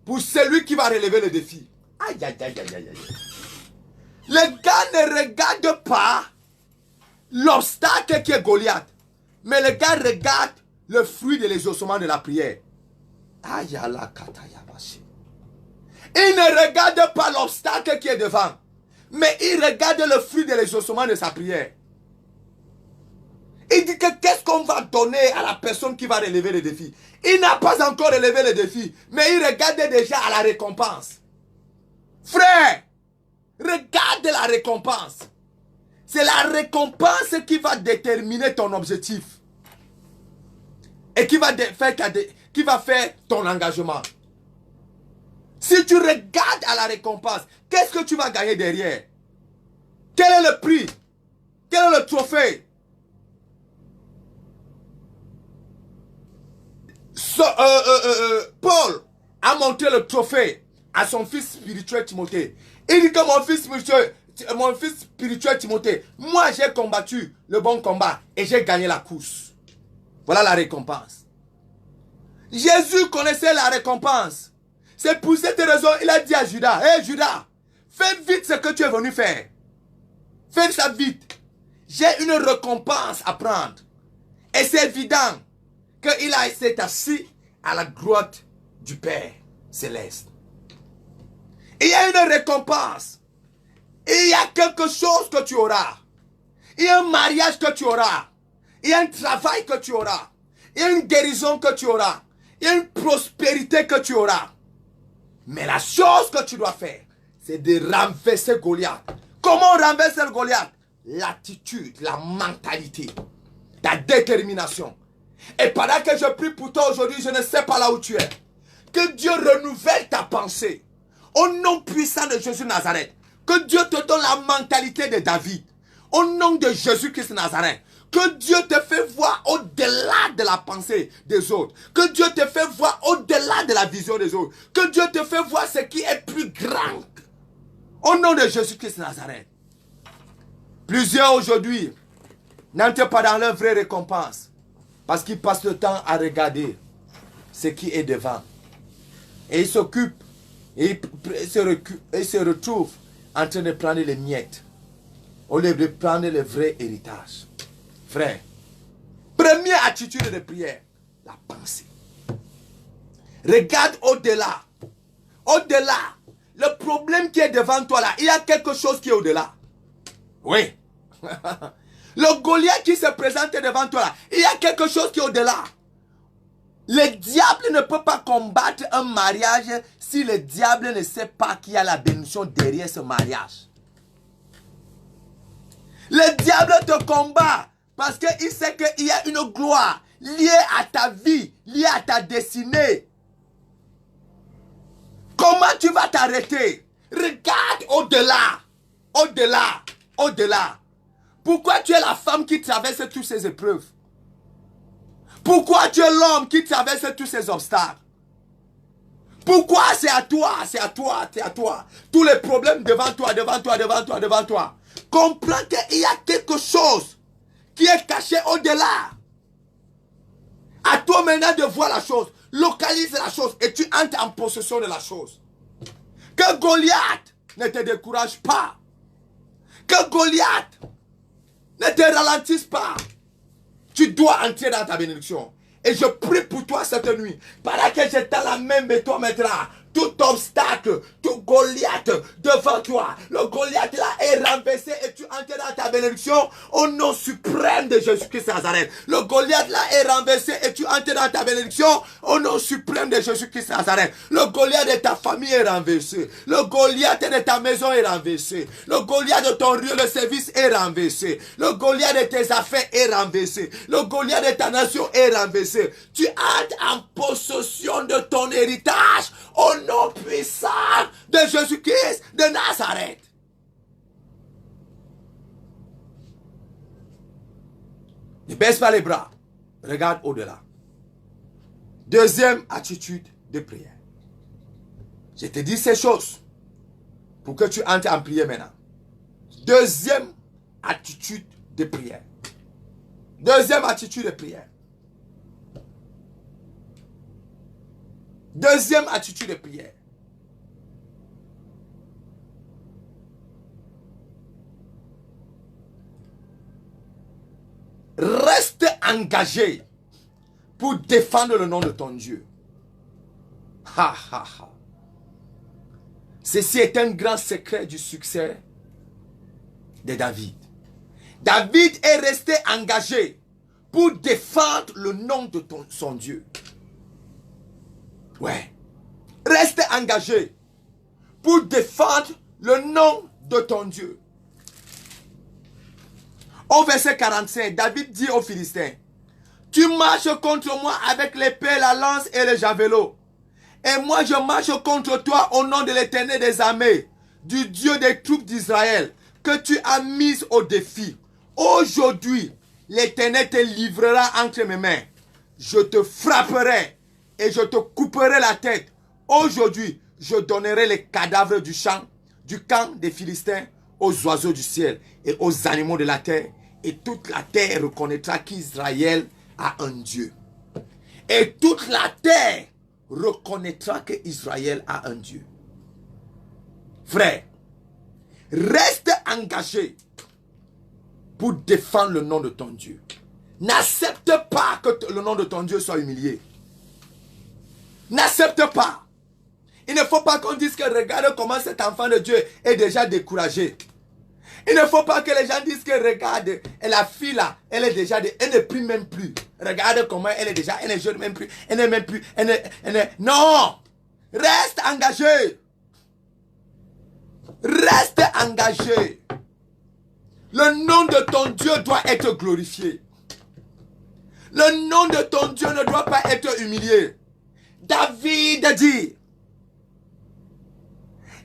pour celui qui va relever le défi? Aïe, aïe, aïe, aïe, aïe. Le gars ne regarde pas l'obstacle qui est Goliath. Mais le gars regarde le fruit de l'exaucement de la prière. Aïe, aïe, aïe. Il ne regarde pas l'obstacle qui est devant. Mais il regarde le fruit de l'exaucement de sa prière. Il dit que qu'est-ce qu'on va donner à la personne qui va relever le défi. Il n'a pas encore relevé le défi. Mais il regarde déjà à la récompense. Frère, regarde la récompense. C'est la récompense qui va déterminer ton objectif. Et qui va faire ton engagement. Si tu regardes à la récompense, qu'est-ce que tu vas gagner derrière? Quel est le prix? Quel est le trophée? Paul a montré le trophée à son fils spirituel Timothée. Il dit que mon fils spirituel Timothée, moi j'ai combattu le bon combat et j'ai gagné la course. Voilà la récompense. Jésus connaissait la récompense. C'est pour cette raison il a dit à Judas, hé Judas, fais vite ce que tu es venu faire. Fais ça vite. J'ai une récompense à prendre. Et c'est évident qu'il s'est assis à la droite du Père céleste. Il y a une récompense. Il y a quelque chose que tu auras. Il y a un mariage que tu auras. Il y a un travail que tu auras. Il y a une guérison que tu auras. Il y a une prospérité que tu auras. Mais la chose que tu dois faire, c'est de renverser Goliath. Comment renverser le Goliath? L'attitude, la mentalité, ta détermination. Et pendant que je prie pour toi aujourd'hui, je ne sais pas là où tu es. Que Dieu renouvelle ta pensée. Au nom puissant de Jésus Nazareth. Que Dieu te donne la mentalité de David. Au nom de Jésus-Christ Nazareth. Que Dieu te fait voir au-delà de la pensée des autres. Que Dieu te fait voir au-delà de la vision des autres. Que Dieu te fait voir ce qui est plus grand. Au nom de Jésus-Christ Nazareth. Plusieurs aujourd'hui n'entrent pas dans leur vraie récompense. Parce qu'ils passent le temps à regarder ce qui est devant. Et il s'occupe, et il se retrouve en train de prendre les miettes, au lieu de prendre le vrai héritage. Frère, première attitude de prière, la pensée. Regarde au-delà. Au-delà. Le problème qui est devant toi là, il y a quelque chose qui est au-delà. Oui. Le Goliath qui se présente devant toi là, il y a quelque chose qui est au-delà. Le diable ne peut pas combattre un mariage si le diable ne sait pas qu'il y a la bénédiction derrière ce mariage. Le diable te combat parce qu'il sait qu'il y a une gloire liée à ta vie, liée à ta destinée. Comment tu vas t'arrêter? Regarde au-delà. Au-delà. Au-delà. Pourquoi tu es la femme qui traverse toutes ces épreuves? Pourquoi tu es l'homme qui traverse tous ces obstacles? Pourquoi c'est à toi, c'est à toi, c'est à toi? Tous les problèmes devant toi, devant toi, devant toi, devant toi. Comprends qu'il y a quelque chose qui est caché au-delà. À toi maintenant de voir la chose. Localise la chose et tu entres en possession de la chose. Que Goliath ne te décourage pas. Que Goliath ne te ralentisse pas. Tu dois entrer dans ta bénédiction. Et je prie pour toi cette nuit. Pendant que je tends la main, mais toi mettra tout obstacle, tout Goliath devant toi. Le Goliath là est renversé et tu entres dans ta bénédiction au nom suprême de Jésus-Christ Nazareth. Le Goliath là est renversé et tu entres dans ta bénédiction au nom suprême de Jésus-Christ Nazareth. Le Goliath de ta famille est renversé. Le Goliath de ta maison est renversé. Le Goliath de ton lieu de service est renversé. Le Goliath de tes affaires est renversé. Le Goliath de ta nation est renversé. Tu entres en possession de ton héritage au nom puissant de Jésus-Christ de Nazareth. Ne baisse pas les bras. Regarde au-delà. Deuxième attitude de prière. Je te dis ces choses pour que tu entres en prière maintenant. Deuxième attitude de prière. Deuxième attitude de prière. Deuxième attitude de prière. Reste engagé pour défendre le nom de ton Dieu. Ha ha ha. Ceci est un grand secret du succès de David. David est resté engagé pour défendre le nom de son Dieu. Ouais. Reste engagé pour défendre le nom de ton Dieu. Au verset 45, David dit aux Philistins, tu marches contre moi avec l'épée, la lance et le javelot. Et moi je marche contre toi au nom de l'Éternel des armées, du Dieu des troupes d'Israël, que tu as mis au défi. Aujourd'hui, l'Éternel te livrera entre mes mains. Je te frapperai et je te couperai la tête. Aujourd'hui, je donnerai les cadavres du camp des Philistins aux oiseaux du ciel et aux animaux de la terre. Et toute la terre reconnaîtra qu'Israël a un Dieu. Et toute la terre reconnaîtra qu'Israël a un Dieu. Frère, reste engagé pour défendre le nom de ton Dieu. N'accepte pas que le nom de ton Dieu soit humilié. N'accepte pas. Il ne faut pas qu'on dise que regarde comment cet enfant de Dieu est déjà découragé. Il ne faut pas que les gens disent que regarde, la fille là, elle est déjà, elle ne prie même plus. Regarde comment elle est déjà, elle ne jeûne même plus, elle n'est même plus, non! Reste engagé. Reste engagé. Le nom de ton Dieu doit être glorifié. Le nom de ton Dieu ne doit pas être humilié. David dit,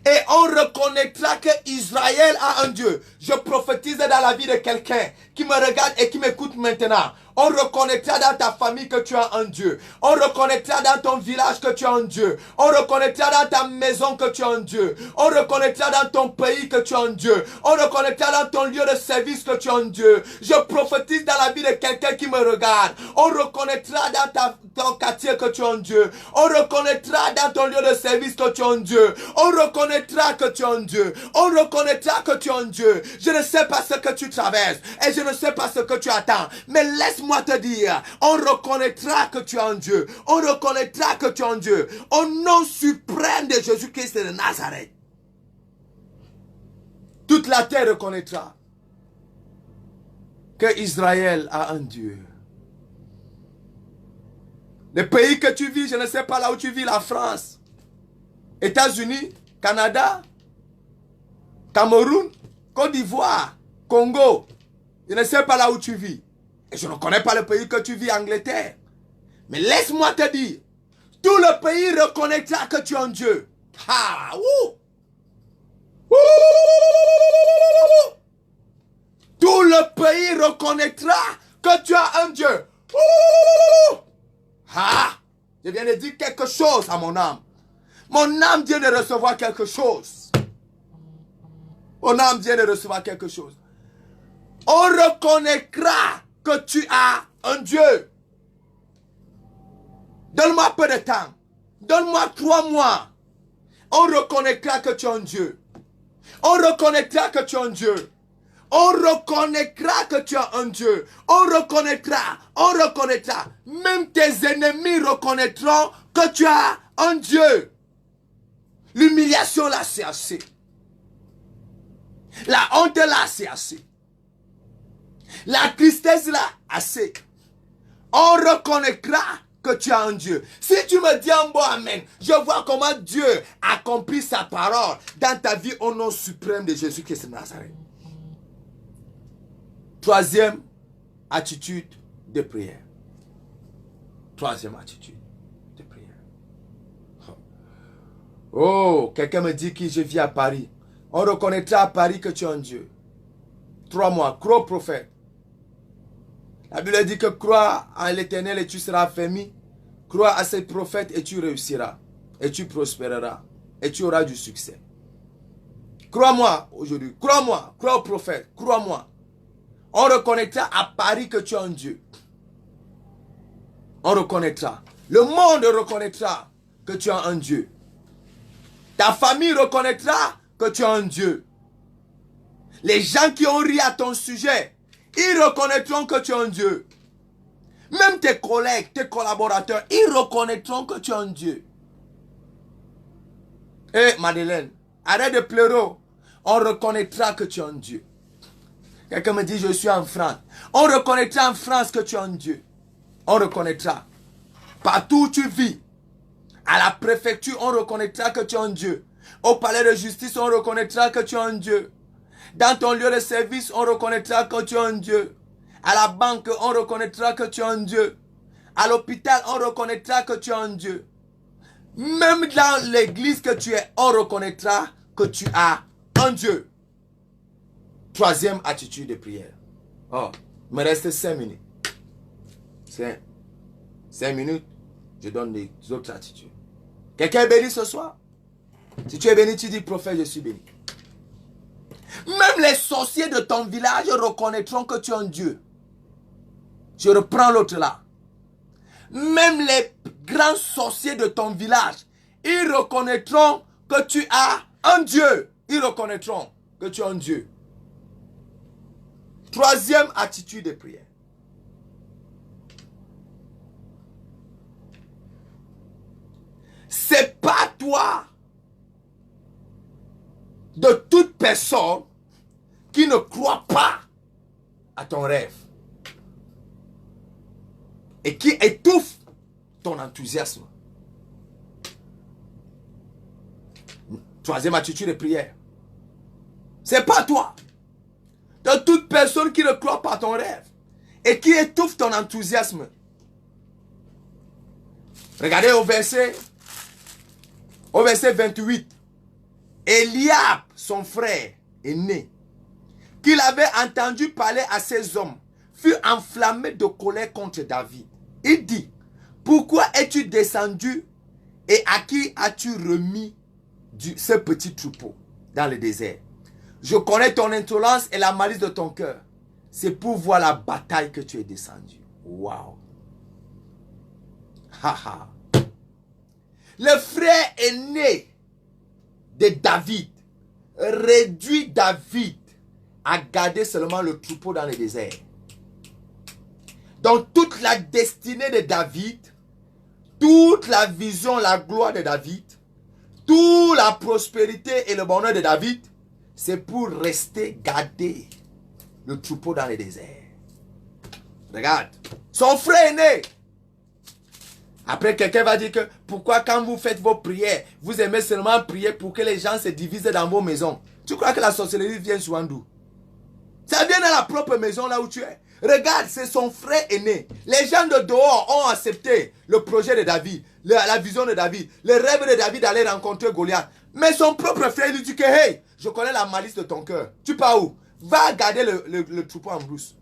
et on reconnaîtra que Israël a un Dieu. Je prophétise dans la vie de quelqu'un qui me regarde et qui m'écoute maintenant, on reconnaîtra dans ta famille que tu as un Dieu. On reconnaîtra dans ton village que tu as un Dieu. On reconnaîtra dans ta maison que tu as un Dieu. On reconnaîtra dans ton pays que tu as un Dieu. On reconnaîtra dans ton lieu de service que tu as un Dieu. Je prophétise dans la vie de quelqu'un qui me regarde. On reconnaîtra dans ton quartier que tu es un Dieu. On reconnaîtra dans ton lieu de service que tu es un Dieu. On reconnaîtra que tu es un Dieu. On reconnaîtra que tu es un Dieu. Je ne sais pas ce que tu traverses et je ne sais pas ce que tu attends. Mais laisse-moi te dire, on reconnaîtra que tu es un Dieu. On reconnaîtra que tu es un Dieu. Au nom suprême de Jésus-Christ de Nazareth. Toute la terre reconnaîtra que Israël a un Dieu. Le pays que tu vis, je ne sais pas là où tu vis, la France, États-Unis, Canada, Cameroun, Côte d'Ivoire, Congo. Je ne sais pas là où tu vis. Et je ne connais pas le pays que tu vis, Angleterre. Mais laisse-moi te dire, tout le pays reconnaîtra que tu es un Dieu. Ah, ouh. Ouh. Tout le pays reconnaîtra que tu as un Dieu. Ouh. Ah, je viens de dire quelque chose à mon âme. Mon âme vient de recevoir quelque chose. Mon âme vient de recevoir quelque chose. On reconnaîtra que tu as un Dieu. Donne-moi un peu de temps. Donne-moi 3 mois. On reconnaîtra que tu es un Dieu. On reconnaîtra que tu es un Dieu. On reconnaîtra que tu as un Dieu. On reconnaîtra. On reconnaîtra. Même tes ennemis reconnaîtront que tu as un Dieu. L'humiliation là, c'est assez. La honte là, c'est assez. La tristesse là, assez. On reconnaîtra que tu as un Dieu. Si tu me dis un bon amen, je vois comment Dieu accomplit sa parole dans ta vie au nom suprême de Jésus-Christ de Nazareth. 3e attitude de prière. 3e attitude de prière. Oh, quelqu'un me dit que je vis à Paris. On reconnaîtra à Paris que tu es un Dieu. 3 mois, crois au prophète. La Bible dit que crois en l'Éternel et tu seras affermi. Crois à ces prophètes et tu réussiras. Et tu prospéreras. Et tu auras du succès. Crois-moi aujourd'hui. Crois-moi. Crois au prophète. Crois-moi. On reconnaîtra à Paris que tu es un Dieu. On reconnaîtra. Le monde reconnaîtra que tu as un Dieu. Ta famille reconnaîtra que tu as un Dieu. Les gens qui ont ri à ton sujet, ils reconnaîtront que tu es un Dieu. Même tes collègues, tes collaborateurs, ils reconnaîtront que tu es un Dieu. Hé, Madeleine, arrête de pleurer. On reconnaîtra que tu es un Dieu. Quelqu'un me dit, je suis en France. On reconnaîtra en France que tu es un Dieu. On reconnaîtra. Partout où tu vis, à la préfecture, on reconnaîtra que tu es un Dieu. Au palais de justice, on reconnaîtra que tu es un Dieu. Dans ton lieu de service, on reconnaîtra que tu es un Dieu. À la banque, on reconnaîtra que tu es un Dieu. À l'hôpital, on reconnaîtra que tu es un Dieu. Même dans l'église que tu es, on reconnaîtra que tu as un Dieu. 3e attitude de prière. Oh, il me reste 5 minutes. 5 minutes, je donne les autres attitudes. Quelqu'un est béni ce soir? Si tu es béni, tu dis, prophète, je suis béni. Même les sorciers de ton village reconnaîtront que tu es un Dieu. Je reprends l'autre là. Même les grands sorciers de ton village, ils reconnaîtront que tu as un Dieu. Ils reconnaîtront que tu as un Dieu. 3e attitude de prière. C'est pas toi, de toute personne qui ne croit pas à ton rêve et qui étouffe ton enthousiasme. 3e attitude de prière. C'est pas toi, de toute personne qui ne croit pas à ton rêve et qui étouffe ton enthousiasme. Regardez au verset 28. Eliab, son frère aîné, qu'il avait entendu parler à ses hommes, fut enflammé de colère contre David. Il dit, pourquoi es-tu descendu et à qui as-tu remis ce petit troupeau dans le désert? Je connais ton insolence et la malice de ton cœur. C'est pour voir la bataille que tu es descendu. Waouh. Haha. Le frère aîné de David réduit David à garder seulement le troupeau dans le désert. Donc toute la destinée de David, toute la vision, la gloire de David, toute la prospérité et le bonheur de David, c'est pour rester garder le troupeau dans le désert. Regarde, son frère aîné. Après, quelqu'un va dire que pourquoi quand vous faites vos prières, vous aimez seulement prier pour que les gens se divisent dans vos maisons. Tu crois que la sorcellerie vient souvent d'où? Ça vient dans la propre maison là où tu es. Regarde, c'est son frère aîné. Les gens de dehors ont accepté le projet de David, la vision de David, le rêve de David d'aller rencontrer Goliath. Mais son propre frère lui dit que, hey, je connais la malice de ton cœur. Tu pars où? Va garder le troupeau en brousse.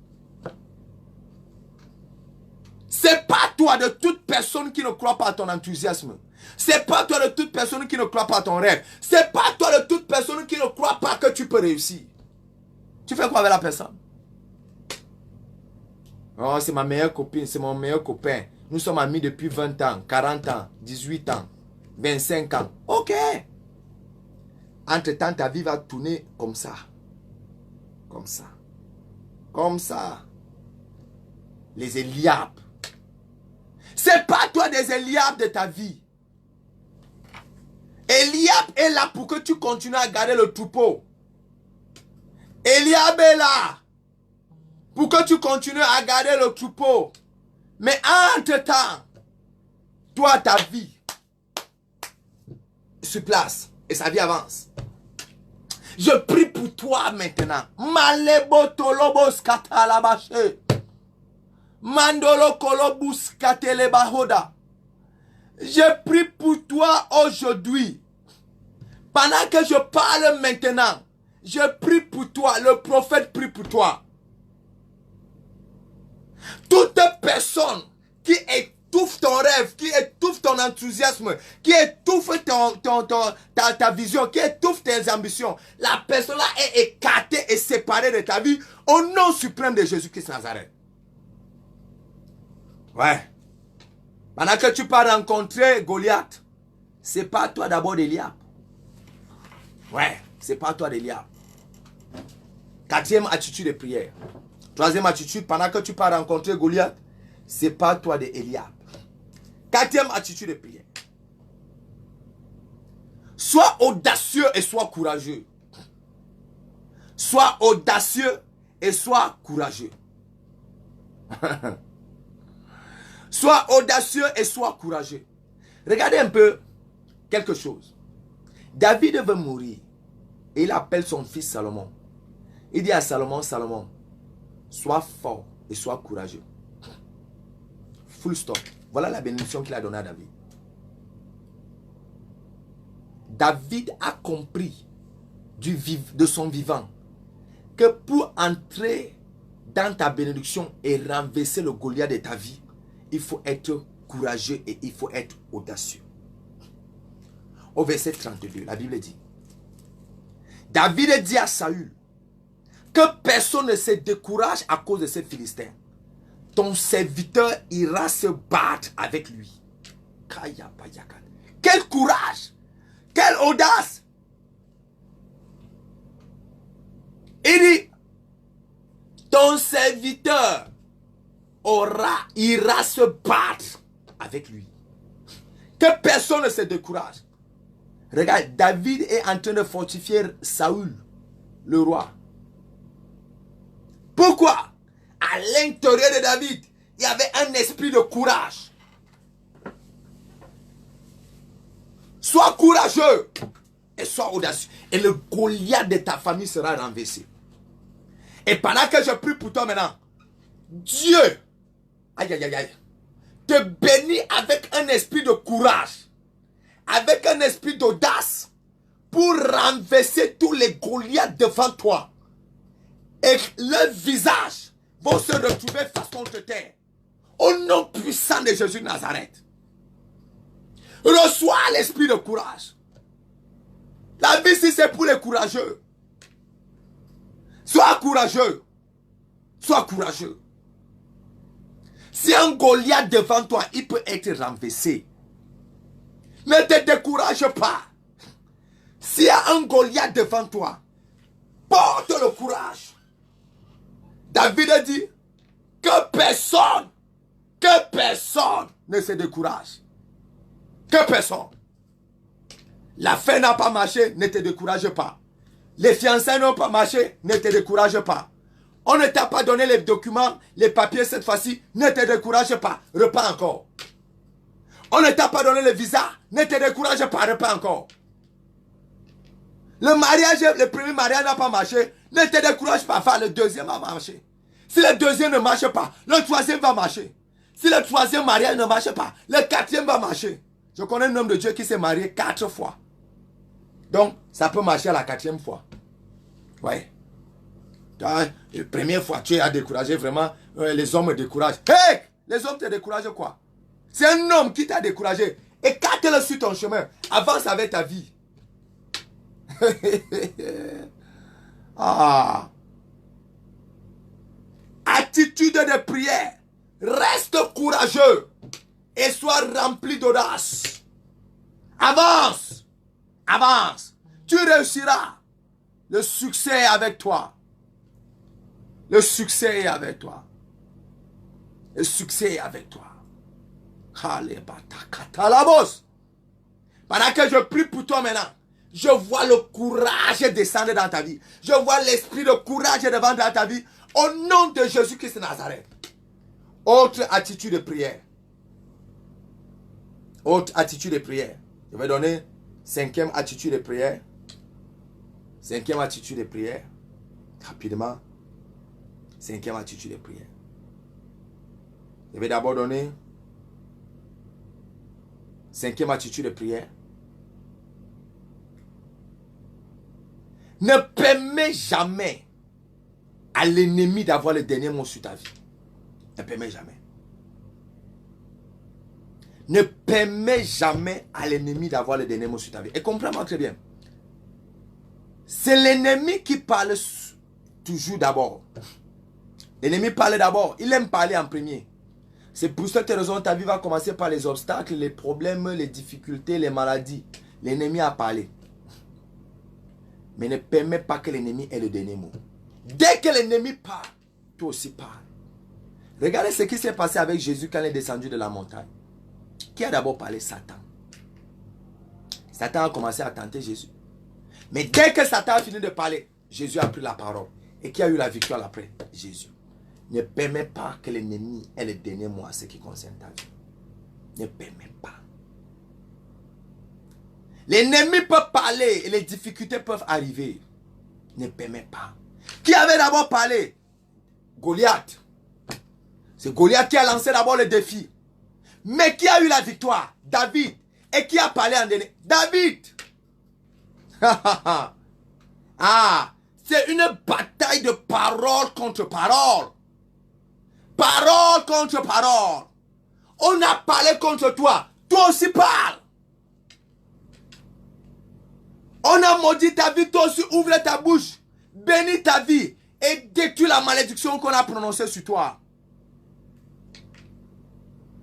C'est pas toi de toute personne qui ne croit pas à ton enthousiasme. C'est pas toi de toute personne qui ne croit pas à ton rêve. C'est pas toi de toute personne qui ne croit pas que tu peux réussir. Tu fais quoi avec la personne? Oh, c'est ma meilleure copine, c'est mon meilleur copain. Nous sommes amis depuis 20 ans, 40 ans, 18 ans, 25 ans. Ok. Entre-temps, ta vie va tourner comme ça. Comme ça. Comme ça. Les Eliab. C'est pas toi des Eliab de ta vie. Eliab est là pour que tu continues à garder le troupeau. Eliab est là pour que tu continues à garder le troupeau. Mais entre-temps, toi, ta vie se place et sa vie avance. Je prie pour toi maintenant. Malebo tolobos katalabache. Mandolo kolobus katelebahoda. Je prie pour toi aujourd'hui. Pendant que je parle maintenant, je prie pour toi. Le prophète prie pour toi. Toute personne qui étouffe ton rêve, qui étouffe ton enthousiasme, qui étouffe ta vision, qui étouffe tes ambitions, la personne-là est écartée et séparée de ta vie au nom suprême de Jésus-Christ Nazareth. Ouais. Pendant que tu pars rencontrer Goliath, c'est pas toi d'abord d'Eliab. Ouais, c'est pas toi d'Eliab. Quatrième attitude de prière. Troisième attitude, pendant que tu pars rencontrer Goliath, c'est pas toi d'Eliab. Quatrième attitude de prière. Sois audacieux et sois courageux. Sois audacieux et sois courageux. Sois audacieux et sois courageux. Regardez un peu quelque chose. David veut mourir et il appelle son fils Salomon. Il dit à Salomon, Salomon, sois fort et sois courageux. Full stop. Voilà la bénédiction qu'il a donnée à David. David a compris de son vivant que pour entrer dans ta bénédiction et renverser le Goliath de ta vie, il faut être courageux et il faut être audacieux. Au verset 32, la Bible dit, David dit à Saül que personne ne se décourage à cause de ces Philistins. Ton serviteur ira se battre avec lui. Quel courage! Quelle audace! Il dit, ton serviteur ira se battre avec lui. Que personne ne se décourage. Regarde, David est en train de fortifier Saül, le roi. Pourquoi? À l'intérieur de David, il y avait un esprit de courage. Sois courageux et sois audacieux. Et le Goliath de ta famille sera renversé. Et pendant que je prie pour toi maintenant, Dieu, aïe aïe aïe aïe, te bénit avec un esprit de courage, avec un esprit d'audace, pour renverser tous les Goliaths devant toi. Et leurs visages vont se retrouver face contre terre. Au nom puissant de Jésus de Nazareth. Reçois l'esprit de courage. La vie, si c'est pour les courageux. Sois courageux. Sois courageux. Si un Goliath devant toi, il peut être renversé. Ne te décourage pas. S'il y a un Goliath devant toi, porte le courage. David a dit que personne ne se décourage. Que personne. La fin n'a pas marché, ne te décourage pas. Les fiançailles n'ont pas marché, ne te décourage pas. On ne t'a pas donné les documents, les papiers cette fois-ci, ne te décourage pas, repars encore. On ne t'a pas donné le visa, ne te décourage pas, repars encore. Le mariage, le premier mariage n'a pas marché, ne te décourage pas, enfin le deuxième va marcher. Si le deuxième ne marche pas, le troisième va marcher. Si le troisième mariage ne marche pas, le quatrième va marcher. Je connais un homme de Dieu qui s'est marié 4 fois. Donc, ça peut marcher à la 4e fois. Ouais. La première fois, tu as découragé vraiment. Les hommes me découragent. Hey! Les hommes te découragent quoi? C'est un homme qui t'a découragé. Écarte-le sur ton chemin. Avance avec ta vie. Ah. Attitude de prière. Reste courageux. Et sois rempli d'audace. Avance. Avance. Tu réussiras. Le succès est avec toi. Le succès est avec toi. Le succès est avec toi. Pendant que je prie pour toi maintenant, je vois le courage descendre dans ta vie. Je vois l'esprit de courage devant dans ta vie. Au nom de Jésus-Christ de Nazareth. Autre attitude de prière. Autre attitude de prière. Je vais donner 5e attitude de prière. 5e attitude de prière. Rapidement. 5e attitude de prière. Je vais d'abord donner 5e attitude de prière. Ne permets jamais à l'ennemi d'avoir le dernier mot sur ta vie. Ne permets jamais. Ne permets jamais à l'ennemi d'avoir le dernier mot sur ta vie. Et comprends-moi très bien. C'est l'ennemi qui parle toujours d'abord. L'ennemi parle d'abord. Il aime parler en premier. C'est pour cette raison que ta vie va commencer par les obstacles, les problèmes, les difficultés, les maladies. L'ennemi a parlé. Mais ne permets pas que l'ennemi ait le dernier mot. Dès que l'ennemi parle, toi aussi parle. Regardez ce qui s'est passé avec Jésus quand il est descendu de la montagne. Qui a d'abord parlé? Satan. Satan a commencé à tenter Jésus. Mais dès que Satan a fini de parler, Jésus a pris la parole. Et qui a eu la victoire après? Jésus. Ne permets pas que l'ennemi ait le dernier mot à ce qui concerne ta vie. Ne permets pas. L'ennemi peut parler et les difficultés peuvent arriver. Ne permets pas. Qui avait d'abord parlé? Goliath. C'est Goliath qui a lancé d'abord le défi. Mais qui a eu la victoire? David. Et qui a parlé en dernier? David. Ah, c'est une bataille de parole contre parole. Parole contre parole. On a parlé contre toi. Toi aussi parle. On a maudit ta vie. Toi aussi ouvre ta bouche. Bénis ta vie. Et détruis la malédiction qu'on a prononcée sur toi.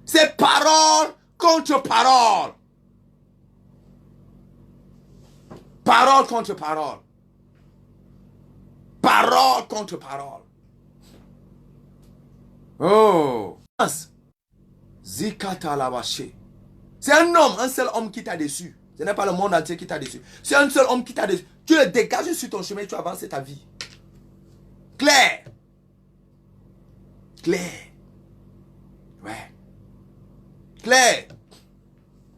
C'est parole contre parole. Parole contre parole. Parole contre parole. Oh. Zikata labaché. C'est un homme, un seul homme qui t'a déçu. Ce n'est pas le monde entier qui t'a déçu. C'est un seul homme qui t'a déçu. Tu le dégages sur ton chemin et tu avances ta vie. Claire. Claire. Ouais. Claire.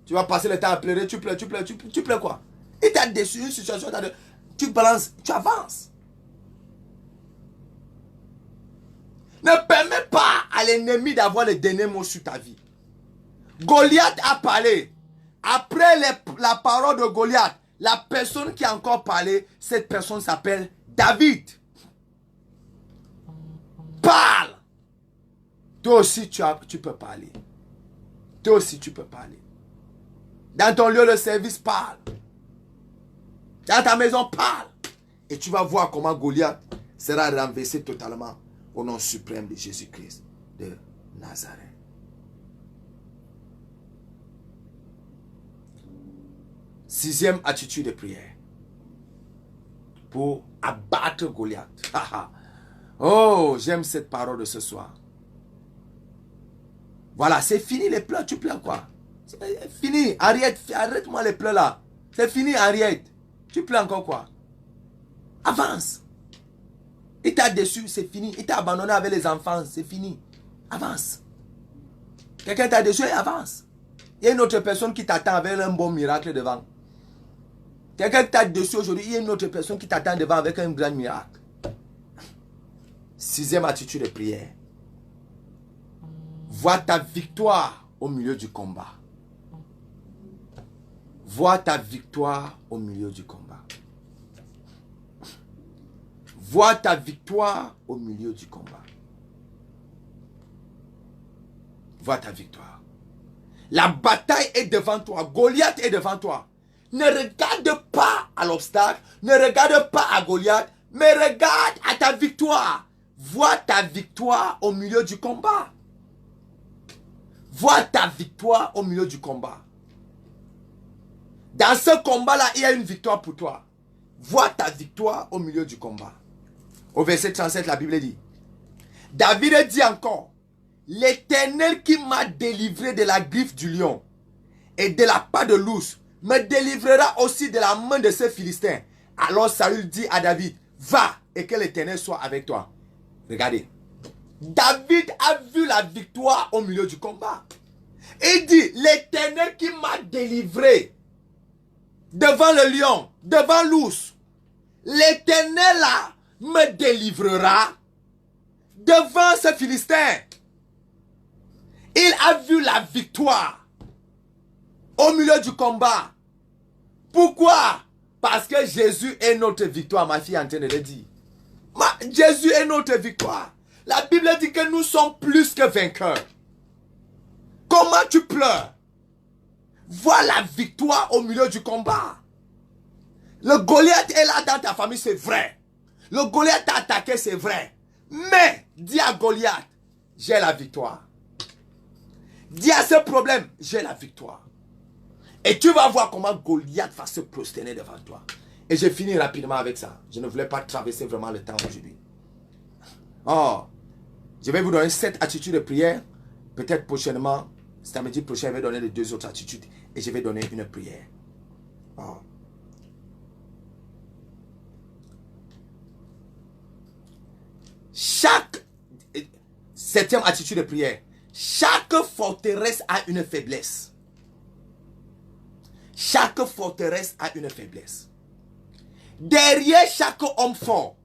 Tu vas passer le temps à pleurer. Tu pleures, tu pleures, tu pleures quoi? Il t'a déçu une situation. Tu balances, tu avances. Ne permets pas à l'ennemi d'avoir le dernier mot sur ta vie. Goliath a parlé. Après la parole de Goliath, la personne qui a encore parlé, cette personne s'appelle David. Toi aussi, tu peux parler. Toi aussi, tu peux parler. Dans ton lieu de service, parle. Dans ta maison, parle. Et tu vas voir comment Goliath sera renversé totalement au nom suprême de Jésus-Christ de Nazareth. Sixième attitude de prière pour abattre Goliath. Oh, j'aime cette parole de ce soir. Voilà, c'est fini les pleurs. Tu pleures quoi? C'est fini. Arrête-moi les pleurs là. C'est fini, arrête. Tu pleures encore quoi? Avance. Il t'a déçu, c'est fini. Il t'a abandonné avec les enfants, c'est fini. Avance. Quelqu'un t'a déçu, avance. Il y a une autre personne qui t'attend avec un bon miracle devant. Quelqu'un t'a déçu aujourd'hui, il y a une autre personne qui t'attend devant avec un grand miracle. Sixième attitude de prière. Vois ta victoire au milieu du combat. Vois ta victoire au milieu du combat. Vois ta victoire au milieu du combat. Vois ta victoire. La bataille est devant toi. Goliath est devant toi. Ne regarde pas à l'obstacle. Ne regarde pas à Goliath. Mais regarde à ta victoire. Vois ta victoire au milieu du combat. Vois ta victoire au milieu du combat. Dans ce combat-là, il y a une victoire pour toi. Vois ta victoire au milieu du combat. Au verset 37, la Bible dit, David dit encore, l'Éternel qui m'a délivré de la griffe du lion et de la patte de l'ours me délivrera aussi de la main de ces Philistins. Alors Saül dit à David, va et que l'Éternel soit avec toi. Regardez. David a vu la victoire au milieu du combat. Il dit, l'Éternel qui m'a délivré devant le lion, devant l'ours, l'Éternel là me délivrera devant ce Philistin. Il a vu la victoire au milieu du combat. Pourquoi? Parce que Jésus est notre victoire, ma fille est en train de le dire. Jésus est notre victoire. La Bible dit que nous sommes plus que vainqueurs. Comment tu pleures? Vois la victoire au milieu du combat. Le Goliath est là dans ta famille, c'est vrai. Le Goliath t'a attaqué, c'est vrai. Mais, dis à Goliath, j'ai la victoire. Dis à ce problème, j'ai la victoire. Et tu vas voir comment Goliath va se prosterner devant toi. Et je finis rapidement avec ça. Je ne voulais pas traverser vraiment le temps aujourd'hui. Oh, je vais vous donner 7 attitudes de prière. Peut-être prochainement, samedi prochain, je vais donner les 2 autres attitudes. Et je vais donner une prière. Oh. Chaque 7e attitude de prière. Chaque forteresse a une faiblesse. Chaque forteresse a une faiblesse. Derrière chaque homme fort,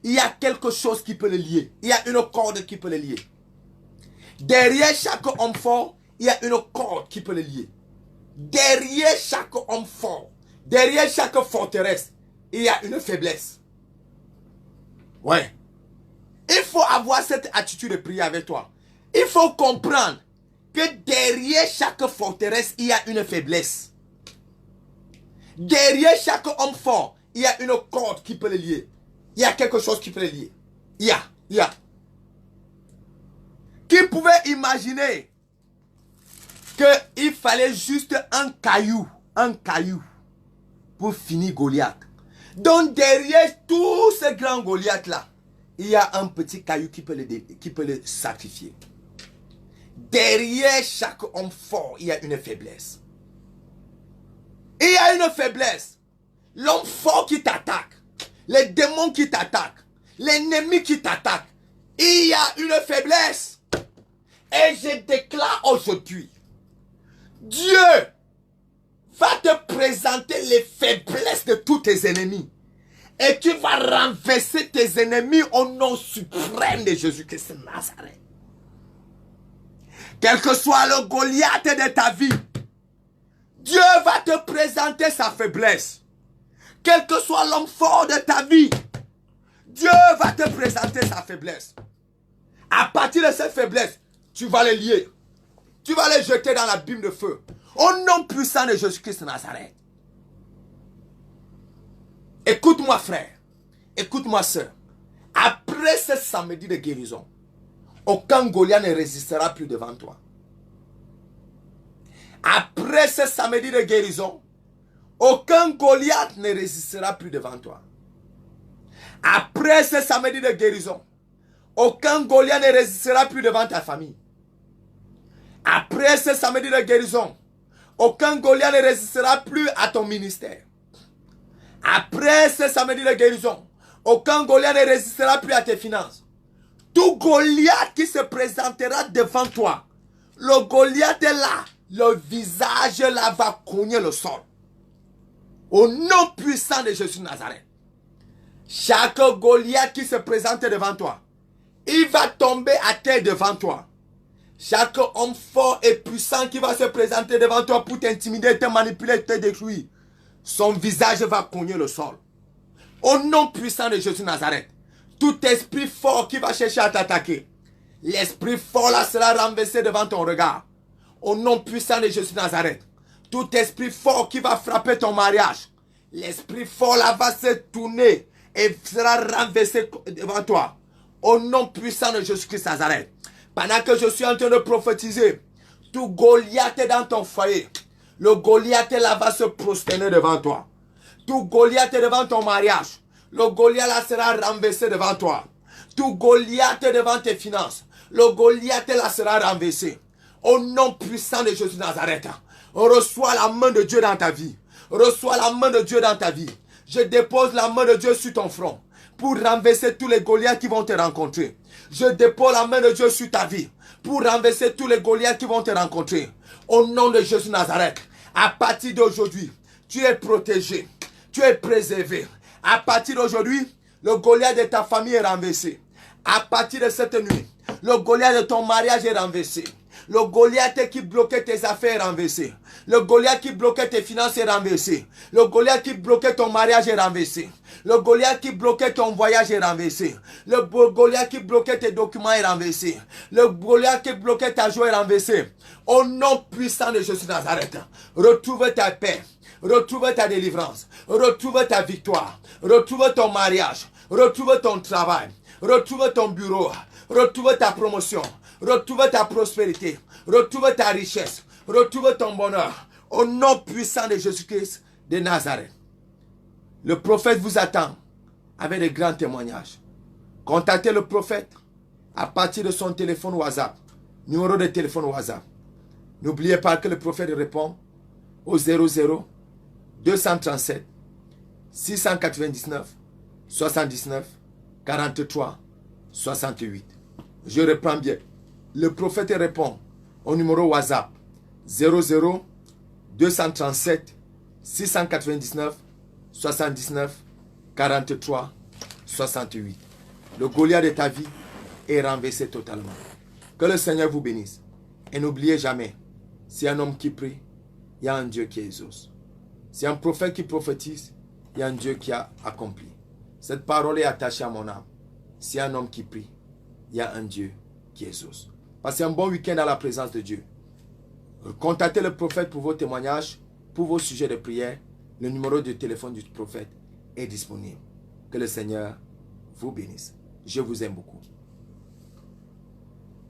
il y a quelque chose qui peut le lier. Il y a une corde qui peut le lier. Derrière chaque homme fort, il y a une corde qui peut le lier. Derrière chaque homme fort, derrière chaque forteresse, il y a une faiblesse. Ouais. Il faut avoir cette attitude de prière avec toi. Il faut comprendre que derrière chaque forteresse, il y a une faiblesse. Derrière chaque homme fort, il y a une corde qui peut le lier. Il y a quelque chose qui peut le lier. Il y a. Qui pouvait imaginer qu'il fallait juste un caillou pour finir Goliath. Donc derrière tout ce grand Goliath là, il y a un petit caillou qui peut le sacrifier. Derrière chaque homme fort, il y a une faiblesse. Il y a une faiblesse. L'homme fort qui t'attaque, les démons qui t'attaquent, l'ennemi qui t'attaque, il y a une faiblesse. Et je déclare aujourd'hui, Dieu va te présenter les faiblesses de tous tes ennemis. Et tu vas renverser tes ennemis au nom suprême de Jésus-Christ de Nazareth. Quel que soit le Goliath de ta vie, Dieu va te présenter sa faiblesse. Quel que soit l'homme fort de ta vie, Dieu va te présenter sa faiblesse. À partir de cette faiblesse, tu vas les lier. Tu vas les jeter dans l'abîme de feu. Au nom puissant de Jésus-Christ de Nazareth. Écoute-moi frère. Écoute-moi soeur. Après ce samedi de guérison, aucun Goliath ne résistera plus devant toi. Après ce samedi de guérison, aucun Goliath ne résistera plus devant toi. Après ce samedi de guérison, aucun Goliath ne résistera plus devant ta famille. Après ce samedi de guérison, aucun Goliath ne résistera plus à ton ministère. Après ce samedi de guérison, aucun Goliath ne résistera plus à tes finances. Tout Goliath qui se présentera devant toi, le Goliath est là, le visage là va cogner le sol. Au nom puissant de Jésus de Nazareth. Chaque Goliath qui se présente devant toi, il va tomber à terre devant toi. Chaque homme fort et puissant qui va se présenter devant toi pour t'intimider, te manipuler, te détruire, son visage va cogner le sol. Au nom puissant de Jésus de Nazareth, tout esprit fort qui va chercher à t'attaquer, l'esprit fort là sera renversé devant ton regard. Au nom puissant de Jésus de Nazareth, tout esprit fort qui va frapper ton mariage, l'esprit fort là va se tourner et sera renversé devant toi. Au nom puissant de Jésus-Christ de Nazareth. Pendant que je suis en train de prophétiser, tout Goliath est dans ton foyer. Le Goliath là va se prosterner devant toi. Tout Goliath est devant ton mariage. Le Goliath là sera renversé devant toi. Tout Goliath est devant tes finances. Le Goliath là sera renversé. Au nom puissant de Jésus de Nazareth, reçois la main de Dieu dans ta vie. Reçois la main de Dieu dans ta vie. Je dépose la main de Dieu sur ton front pour renverser tous les Goliaths qui vont te rencontrer. Je dépose la main de Dieu sur ta vie pour renverser tous les Goliaths qui vont te rencontrer. Au nom de Jésus de Nazareth, à partir d'aujourd'hui, tu es protégé, tu es préservé. À partir d'aujourd'hui, le Goliath de ta famille est renversé. À partir de cette nuit, le Goliath de ton mariage est renversé. Le Goliath qui bloquait tes affaires est renversé. Le Goliath qui bloquait tes finances est renversé. Le Goliath qui bloquait ton mariage est renversé. Le Goliath qui bloquait ton voyage est renversé. Le Goliath qui bloquait tes documents est renversé. Le Goliath qui bloquait ta joie est renversé. Au nom puissant de Jésus de Nazareth, retrouve ta paix. Retrouve ta délivrance. Retrouve ta victoire. Retrouve ton mariage. Retrouve ton travail. Retrouve ton bureau. Retrouve ta promotion. Retrouve ta prospérité. Retrouve ta richesse. Retrouve ton bonheur. Au nom puissant de Jésus-Christ de Nazareth. Le prophète vous attend avec de grands témoignages. Contactez le prophète à partir de son téléphone WhatsApp. Numéro de téléphone WhatsApp. N'oubliez pas que le prophète répond au 00 237 699 79 43 68. Je reprends bien. Le prophète répond au numéro WhatsApp 00 237 699 79 43 68. Le Goliath de ta vie est renversé totalement. Que le Seigneur vous bénisse. Et n'oubliez jamais, s'il y a un homme qui prie, il y a un Dieu qui exauce. S'il y a un prophète qui prophétise, il y a un Dieu qui a accompli. Cette parole est attachée à mon âme. S'il y a un homme qui prie, il y a un Dieu qui exauce. Passez un bon week-end à la présence de Dieu. Contactez le prophète pour vos témoignages, pour vos sujets de prière. Le numéro de téléphone du prophète est disponible. Que le Seigneur vous bénisse. Je vous aime beaucoup.